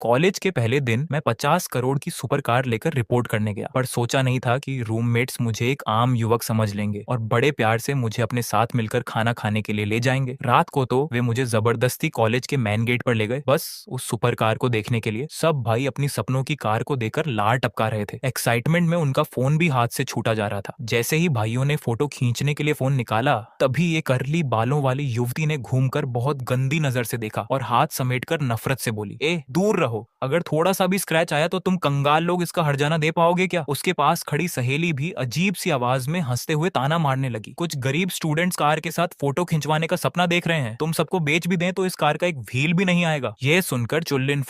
College के पहले दिन मैं 50 करोड़ की सुपर कार लेकर रिपोर्ट करने गया, पर सोचा नहीं था कि रूममेट्स मुझे एक आम युवक समझ लेंगे और बड़े प्यार से मुझे अपने साथ मिलकर खाना खाने के लिए ले जाएंगे। रात को तो वे मुझे जबरदस्ती कॉलेज के मेन गेट पर ले गए, बस उस सुपर कार को देखने के लिए। सब भाई अपनी सपनों की कार को देखकर लार टपका रहे थे। एक्साइटमेंट में उनका फोन भी हाथ से छूटा जा रहा था। जैसे ही भाइयों ने फोटो खींचने के लिए फोन निकाला, तभी एक करली बालों वाली युवती ने घूमकर बहुत गंदी नजर से देखा और हाथ समेटकर नफरत से बोली, ए दूर रहो, अगर थोड़ा सा भी स्क्रैच आया तो तुम कंगाल लोग इसका हर्जाना दे पाओगे क्या। उसके पास खड़ी सहेली भी अजीब सी आवाज में हंसते हुए ताना मारने लगी, कुछ गरीब स्टूडेंट्स कार के साथ फोटो खिंचवाने का सपना देख रहे हैं, तुम सबको बेच भी दें तो इस कार का एक व्हील भी नहीं आएगा। यह सुनकर चुलिन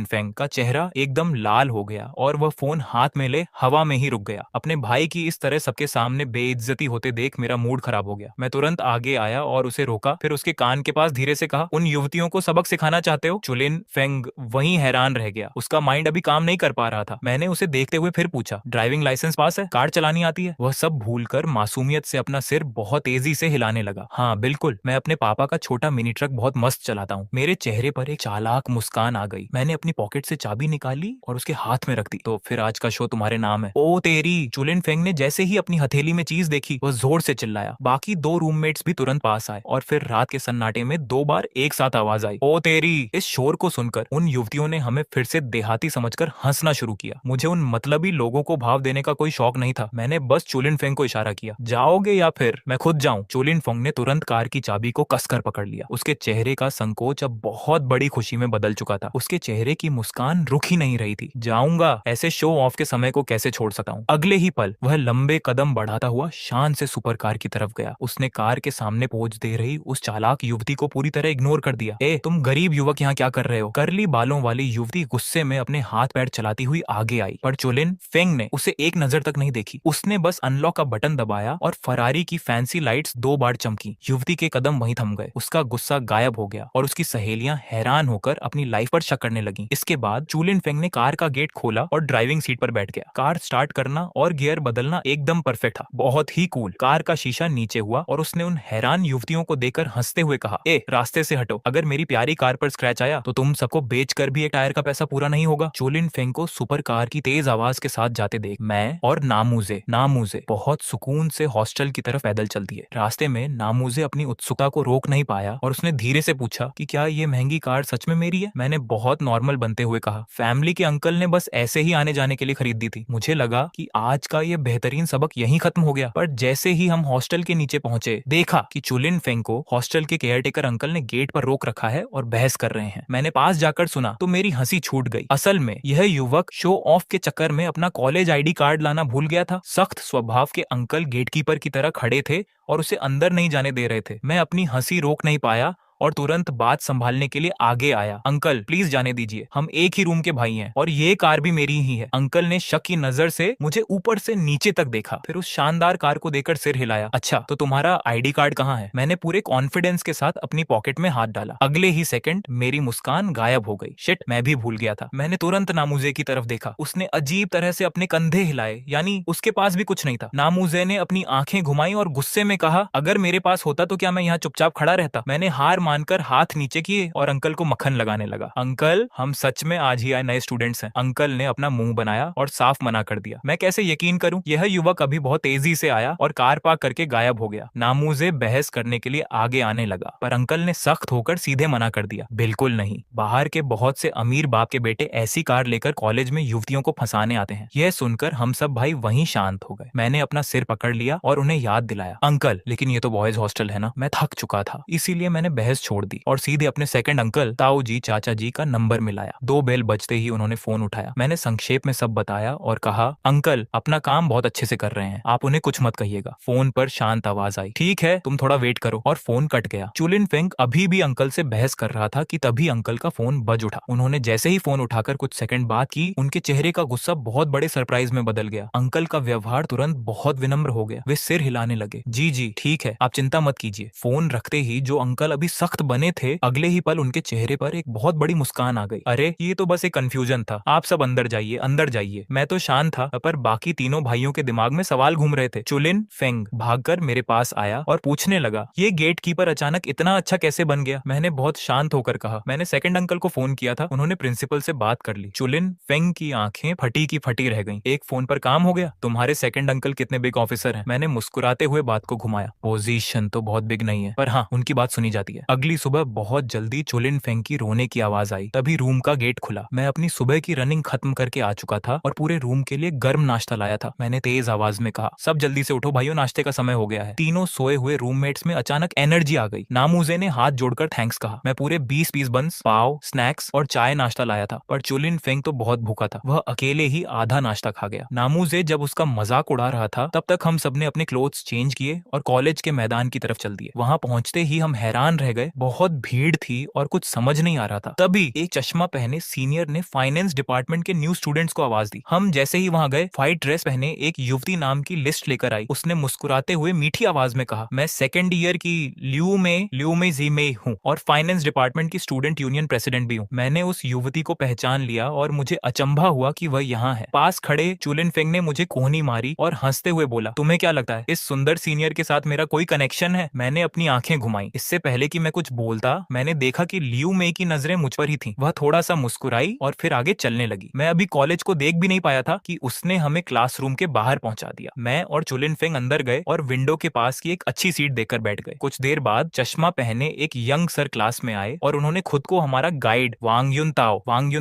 फेंग का चेहरा एकदम लाल हो गया और वह फोन हाथ में ले हवा में ही रुक गया। अपने भाई की इस तरह सबके सामने बेइज्जती होते देख मेरा मूड खराब हो गया। मैं तुरंत आगे आया और उसे रोका, फिर उसके कान के पास धीरे से कहा, उन युवतियों को सबक सिखाना चाहते हो। चुलिन फेंग वहीं हैरान रह गया, उसका माइंड अभी काम नहीं कर पा रहा था। मैंने उसे देखते हुए फिर पूछा, ड्राइविंग लाइसेंस पास है, कार चलानी आती है। वह सब भूलकर मासूमियत से अपना सिर बहुत तेजी से हिलाने लगा। हाँ बिल्कुल, मैं अपने पापा का छोटा मिनी ट्रक बहुत मस्त चलाता हूँ। मेरे चेहरे पर एक चालाक मुस्कान आ गई। मैंने अपनी पॉकेट से चाबी निकाली और उसके हाथ में रख दी। तो फिर आज का शो तुम्हारे नाम है। ओ तेरी। चुलिन फेंग ने जैसे ही अपनी हथेली में चीज देखी, वह जोर से चिल्लाया। बाकी दो रूममेट्स भी तुरंत पास आए और फिर रात के सन्नाटे में 2 बार एक साथ आवाज आई, ओ तेरी। इस शोर को सुनकर उन युवतियों ने हमें फिर से देहाती समझकर हंसना शुरू किया। मुझे उन मतलबी लोगों को भाव देने का कोई शौक नहीं था। मैंने बस चुलिन फेंग को इशारा किया, जाओगे या फिर मैं खुद जाऊं। चुलिन फेंग ने तुरंत कार की चाबी को कसकर पकड़ लिया। उसके चेहरे का संकोच अब बहुत बड़ी खुशी में बदल चुका था। उसके चेहरे की मुस्कान रुक ही नहीं रही थी। जाऊंगा, ऐसे शो ऑफ के समय को कैसे छोड़ सकता हूँ। अगले ही पल वह लंबे कदम बढ़ाता हुआ शान से सुपर कार की तरफ गया। उसने कार के सामने पहुंच दे रही उस चालाक युवती को पूरी तरह इग्नोर कर दिया। ए तुम गरीब युवक यहाँ क्या कर रहे हो। करली बालों वाली युवती गुस्से में अपने हाथ पैर चलाती हुई आगे आई, पर चुलिन फेंग ने उसे एक नजर तक नहीं देखी। उसने बस अनलॉक का बटन दबाया और फरारी की फैंसी लाइट्स 2 बार चमकी। युवती के कदम वहीं थम गए। उसका गुस्सा गायब हो गया और उसकी सहेलियां हैरान होकर अपनी लाइफ पर शक करने लगी। इसके बाद चुलिन फेंग ने कार का गेट खोला और ड्राइविंग सीट पर बैठ गया। कार स्टार्ट करना और गियर बदलना एकदम परफेक्ट था, बहुत ही कूल। कार का शीशा नीचे हुआ और उसने उन हैरान युवतियों को देखकर हंसते हुए कहा, ए रास्ते से हटो, अगर मेरी प्यारी कार पर स्क्रैच आया तो तुम सबको बेचकर भी एक टायर का पैसा पूरा नहीं होगा। चुलिन फेंग को सुपर कार की तेज आवाज के साथ जाते देख मैं और नामूजे बहुत सुकून से हॉस्टल की तरफ पैदल चल दिए। रास्ते में नामूजे अपनी उत्सुकता को रोक नहीं पाया और उसने धीरे से पूछा कि क्या ये महंगी कार सच में मेरी है। मैंने बहुत नॉर्मल बनते हुए कहा, फैमिली के अंकल ने बस ऐसे ही आने जाने के लिए खरीद दी थी। मुझे लगा कि आज का ये बेहतरीन सबक यहीं खत्म हो गया, पर जैसे ही हम हॉस्टल के नीचे पहुंचे, देखा कि चुलिन फेंग को हॉस्टल के केयरटेकर अंकल ने गेट पर रोक रखा है और बहस कर रहे हैं। मैंने पास जाकर सुना तो मेरी हंसी छूट गई। असल में यह युवक शो ऑफ के चक्कर में अपना कॉलेज आईडी कार्ड लाना भूल गया था। सख्त स्वभाव के अंकल गेटकीपर की तरह खड़े थे और उसे अंदर नहीं जाने दे रहे थे। मैं अपनी हंसी रोक नहीं पाया और तुरंत बात संभालने के लिए आगे आया। अंकल प्लीज जाने दीजिए, हम एक ही रूम के भाई हैं और ये कार भी मेरी ही है। अंकल ने शक की नजर से मुझे ऊपर से नीचे तक देखा, फिर उस शानदार कार को देखकर सिर हिलाया। अच्छा तो तुम्हारा आईडी कार्ड कहाँ है। मैंने पूरे कॉन्फिडेंस के साथ अपनी पॉकेट में हाथ डाला। अगले ही सेकंड मेरी मुस्कान गायब हो गई। शिट, मैं भी भूल गया था। मैंने तुरंत नामूजे की तरफ देखा। उसने अजीब तरह से अपने कंधे हिलाए, यानी उसके पास भी कुछ नहीं था। नामूजे ने अपनी आंखें घुमाई और गुस्से में कहा, अगर मेरे पास होता तो क्या मैं यहाँ चुपचाप खड़ा रहता। मैंने हार मानकर हाथ नीचे किए और अंकल को मक्खन लगाने लगा। अंकल हम सच में आज ही आए नए स्टूडेंट्स हैं। अंकल ने अपना मुंह बनाया और साफ मना कर दिया। मैं कैसे यकीन करूं। यह युवक अभी बहुत तेजी से आया और कार पार्क करके गायब हो गया। नामूजे बहस करने के लिए आगे आने लगा, पर अंकल ने सख्त होकर सीधे मना कर दिया, बिल्कुल नहीं। बाहर के बहुत से अमीर बाप के बेटे ऐसी कार लेकर कॉलेज में युवतियों को फंसाने आते हैं। यह सुनकर हम सब भाई वहीं शांत हो गए। मैंने अपना सिर पकड़ लिया और उन्हें याद दिलाया, अंकल लेकिन ये तो बॉयज हॉस्टल है ना। मैं थक चुका था, इसीलिए मैंने बहस छोड़ दी और सीधे अपने सेकंड अंकल ताऊ जी चाचा जी का नंबर मिलाया। 2 बेल बजते ही उन्होंने फोन उठाया। मैंने संक्षेप में सब बताया और कहा, अंकल अपना काम बहुत अच्छे से कर रहे हैं, आप उन्हें कुछ मत कहिएगा। फोन पर शांत आवाज आई, ठीक है तुम थोड़ा वेट करो, और फोन कट गया। चुलिन फेंग अभी भी अंकल से बहस कर रहा था कि तभी अंकल का फोन बज उठा। उन्होंने जैसे ही फोन उठाकर कुछ सेकंड बात की, उनके चेहरे का गुस्सा बहुत बड़े सरप्राइज में बदल गया। अंकल का व्यवहार तुरंत बहुत विनम्र हो गया। वे सिर हिलाने लगे, जी जी ठीक है, आप चिंता मत कीजिए। फोन रखते ही जो अंकल अभी सख्त सख्त बने थे, अगले ही पल उनके चेहरे पर एक बहुत बड़ी मुस्कान आ गई। अरे ये तो बस एक कंफ्यूजन था, आप सब अंदर जाइए, अंदर जाइए। मैं तो शांत था, पर बाकी तीनों भाइयों के दिमाग में सवाल घूम रहे थे। चुलिन फेंग भागकर मेरे पास आया और पूछने लगा, ये गेट कीपर अचानक इतना अच्छा कैसे बन गया? मैंने बहुत शांत होकर कहा, मैंने सेकंड अंकल को फोन किया था, उन्होंने प्रिंसिपल से बात कर ली। चुलिन फेंग की आंखें फटी की फटी रह गईं। एक फोन पर काम हो गया? तुम्हारे सेकंड अंकल कितने बिग ऑफिसर हैं? मैंने मुस्कुराते हुए बात को घुमाया। पोजीशन तो बहुत बिग नहीं है, पर हाँ, उनकी बात सुनी जाती है। अगली सुबह बहुत जल्दी चुलिन फेंग की रोने की आवाज आई। तभी रूम का गेट खुला। मैं अपनी सुबह की रनिंग खत्म करके आ चुका था और पूरे रूम के लिए गर्म नाश्ता लाया था। मैंने तेज आवाज में कहा, सब जल्दी से उठो भाइयों, नाश्ते का समय हो गया है। तीनों सोए हुए रूममेट्स में अचानक एनर्जी आ गई। नामूजे ने हाथ जोड़कर थैंक्स कहा। मैं पूरे 20 पीस बंस, पाव, स्नैक्स और चाय नाश्ता लाया था, पर चुलिन फेंग तो बहुत भूखा था। वह अकेले ही आधा नाश्ता खा गया। नामूजे जब उसका मजाक उड़ा रहा था, तब तक हम सबने अपने क्लोथ्स चेंज किए और कॉलेज के मैदान की तरफ चल दिए। वहां पहुंचते ही हम हैरान रह गए, बहुत भीड़ थी और कुछ समझ नहीं आ रहा था। तभी एक चश्मा पहने सीनियर ने फाइनेंस डिपार्टमेंट के न्यू स्टूडेंट्स को आवाज दी। हम जैसे ही वहां गए, व्हाइट ड्रेस पहने एक युवती नाम की लिस्ट लेकर आई। उसने मुस्कुराते हुए मीठी आवाज में कहा, मैं सेकेंड ईयर की ल्यू में जी में हूँ और फाइनेंस डिपार्टमेंट की स्टूडेंट यूनियन प्रेसिडेंट भी हूँ। मैंने उस युवती को पहचान लिया और मुझे अचंभा हुआ कि वह यहाँ है। पास खड़े चुलिन फेंग ने मुझे कोहनी मारी और हंसते हुए बोला, तुम्हें क्या लगता है इस सुंदर सीनियर के साथ मेरा कोई कनेक्शन है? मैंने अपनी आंखें घुमाई। इससे पहले कि मैं कुछ बोलता, मैंने देखा कि ल्यू में की नजरें मुझ पर ही थीं। वह थोड़ा सा मुस्कुराई और फिर आगे चलने लगी। मैं अभी कॉलेज को देख भी नहीं पाया था कि उसने हमें क्लासरूम के बाहर पहुंचा दिया। मैं और चुलिन फेंग अंदर गए और विंडो के पास की एक अच्छी सीट देखकर बैठ गए। कुछ देर बाद चश्मा पहने एक यंग सर क्लास में आए और उन्होंने खुद को हमारा गाइड वांग युन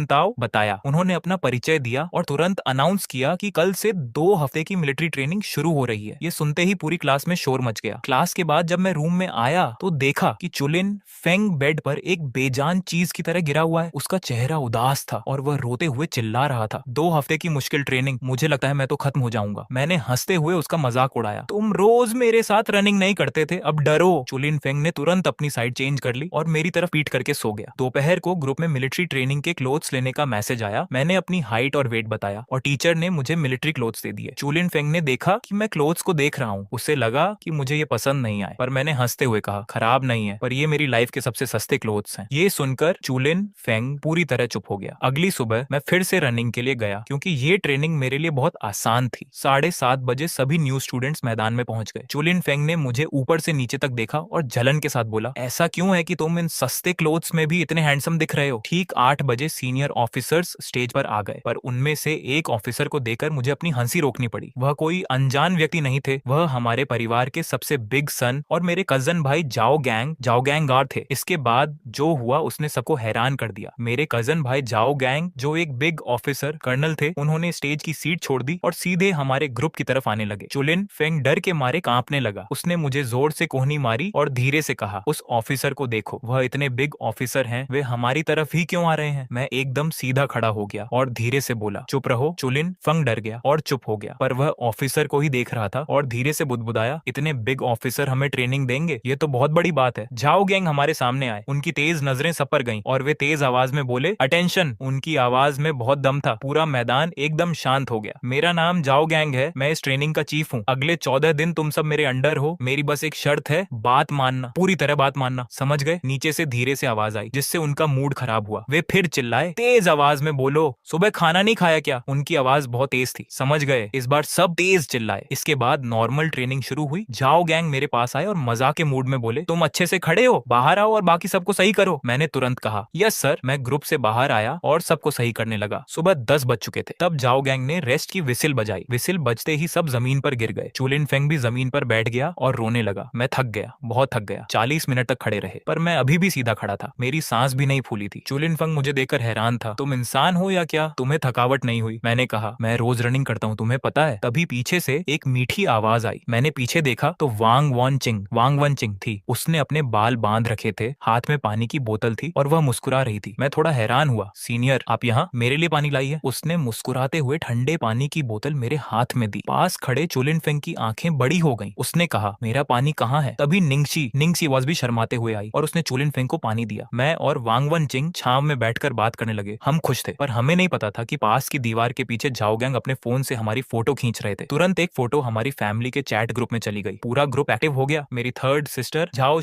ताओ बताया। उन्होंने अपना परिचय दिया और तुरंत अनाउंस किया कि कल से 2 हफ्ते की मिलिट्री ट्रेनिंग शुरू हो रही है। ये सुनते ही पूरी क्लास में शोर मच गया। क्लास के बाद जब मैं रूम में आया तो देखा कि चुलिन फेंग बेड पर एक बेजान चीज की तरह गिरा हुआ है। उसका चेहरा उदास था और वह रोते हुए चिल्ला रहा था। 2 हफ्ते की मुश्किल ट्रेनिंग, मुझे लगता है मैं तो खत्म हो जाऊंगा। मैंने हंसते हुए उसका मजाक उड़ाया, तुम रोज मेरे साथ रनिंग नहीं करते थे, अब डरो। चुलिन फेंग ने तुरंत अपनी साइड चेंज कर ली और मेरी तरफ पीट करके सो गया। दोपहर को ग्रुप में मिलिट्री ट्रेनिंग के क्लोथ्स लेने का मैसेज आया। मैंने अपनी हाइट और वेट बताया और टीचर ने मुझे मिलिट्री क्लोथ्स दे दिए। चुलिन फेंग ने देखा कि मैं क्लोथ्स को देख रहा हूँ। उसे लगा कि मुझे ये पसंद नहीं आए, पर मैंने हंसते हुए कहा, खराब नहीं है, पर ये मेरी लाइफ के सबसे सस्ते क्लोथ्स हैं। ये सुनकर चुलिन फेंग पूरी तरह चुप हो गया। अगली सुबह मैं फिर से रनिंग के लिए गया क्योंकि ये ट्रेनिंग मेरे लिए बहुत आसान थी। 7:30 बजे सभी न्यू स्टूडेंट्स मैदान में पहुंच गए। चुलिन फेंग ने मुझे ऊपर से नीचे तक देखा और जलन के साथ बोला, ऐसा क्यों है कि तुम इन सस्ते क्लोथ्स में भी इतने हैंडसम दिख रहे हो? ठीक 8 बजे सीनियर ऑफिसर्स स्टेज पर आ गए, पर उनमें से एक ऑफिसर को देखकर मुझे अपनी हंसी रोकनी पड़ी। वह कोई अनजान व्यक्ति नहीं थे, वह हमारे परिवार के सबसे बिग सन और मेरे कजन भाई जाओ गैंग गार थे। इसके बाद जो हुआ उसने सबको हैरान कर दिया। मेरे कजन भाई जाओ गैंग, जो एक बिग ऑफिसर कर्नल थे, उन्होंने स्टेज की सीट छोड़ दी और सीधे हमारे ग्रुप की तरफ आने लगे। चुलिन फेंग डर के मारे कांपने लगा। उसने मुझे जोर से कोहनी मारी और धीरे से कहा, उस ऑफिसर को देखो, वह इतने बिग ऑफिसर हैं, वे हमारी तरफ ही क्यों आ रहे हैं? मैं एकदम सीधा खड़ा हो गया और धीरे से बोला, चुप रहो। चुलिन फेंग डर गया और चुप हो गया, पर वह ऑफिसर को ही देख रहा था और धीरे से बुदबुदाया, इतने बिग ऑफिसर हमें ट्रेनिंग देंगे, ये तो बहुत बड़ी बात है। जाओ गैंग हमारे सामने आए। उनकी तेज नजरें सब पर गईं और वे तेज आवाज में बोले, अटेंशन। उनकी आवाज में बहुत दम था। पूरा मैदान एकदम शांत हो गया। मेरा नाम जाओ गैंग है, मैं इस ट्रेनिंग का चीफ हूँ। अगले 14 दिन तुम सब मेरे अंडर हो। मेरी बस एक शर्त है, बात मानना, पूरी तरह बात मानना, समझ गए? नीचे से धीरे से आवाज आई जिससे उनका मूड खराब हुआ। वे फिर चिल्लाए, तेज आवाज में बोलो, सुबह खाना नहीं खाया क्या? उनकी आवाज बहुत तेज थी, समझ गए? इस बार सब तेज चिल्लाए। इसके बाद नॉर्मल ट्रेनिंग शुरू हुई। जाओ गैंग मेरे पास आए और मजाक के मूड में बोले, तुम अच्छे से खड़े हो, बाहर आओ और बाकी सबको सही करो। मैंने तुरंत कहा, यस सर। मैं ग्रुप से बाहर आया और सबको सही करने लगा। सुबह 10 बज चुके थे। तब जाओ गैंग ने रेस्ट की विसिल बजाई। विसिल बजते ही सब जमीन पर गिर गए। चुलिन फेंग भी जमीन पर बैठ गया और रोने लगा। मैं थक गया, बहुत थक गया। 40 मिनट तक खड़े रहे, पर मैं अभी भी सीधा खड़ा था। मेरी सांस भी नहीं फूली थी। चुलिन फेंग मुझे देखकर हैरान था। तुम इंसान हो या क्या? तुम्हें थकावट नहीं हुई? मैंने कहा, मैं रोज रनिंग करता हूँ, तुम्हें पता है। तभी पीछे से एक मीठी आवाज आई। मैंने पीछे देखा तो वांग वन चिंग थी। उसने अपने बाल बांध रखे थे, हाथ में पानी की बोतल थी और वह मुस्कुरा रही थी। मैं थोड़ा हैरान हुआ। सीनियर, आप यहाँ मेरे लिए पानी लाई है? उसने मुस्कुराते हुए ठंडे पानी की बोतल मेरे हाथ में दी। पास खड़े चुलिन फेंग की आंखें बड़ी हो गईं। उसने कहा, मेरा पानी कहाँ है? तभी निंगसी आवाज भी शर्माते हुए आई और उसने चुलिन फेंग को पानी दिया। मैं और वांग वन चिंग छांव में बैठकर बात करने लगे। हम खुश थे, पर हमें नहीं पता था कि पास की दीवार के पीछे जाओ गैंग अपने फोन से हमारी फोटो खींच रहे थे। तुरंत एक फोटो हमारी फैमिली के चैट ग्रुप में चली गई। पूरा ग्रुप एक्टिव हो गया। मेरी थर्ड सिस्टर झाओ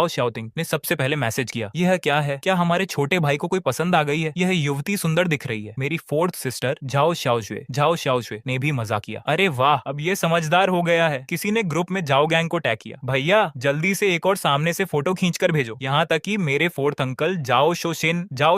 झाओ शाओटिंग ने सबसे पहले मैसेज किया, यह क्या है? क्या हमारे छोटे भाई को कोई पसंद आ गई है? यह युवती सुंदर दिख रही है। मेरी फोर्थ सिस्टर झाओ शाओजुए ने भी मजा किया, अरे वाह, अब ये समझदार हो गया है। किसी ने ग्रुप में जाओ गैंग को टैग किया, भैया जल्दी से एक और सामने से फोटो खींच कर भेजो। यहाँ तक कि मेरे फोर्थ अंकल जाओ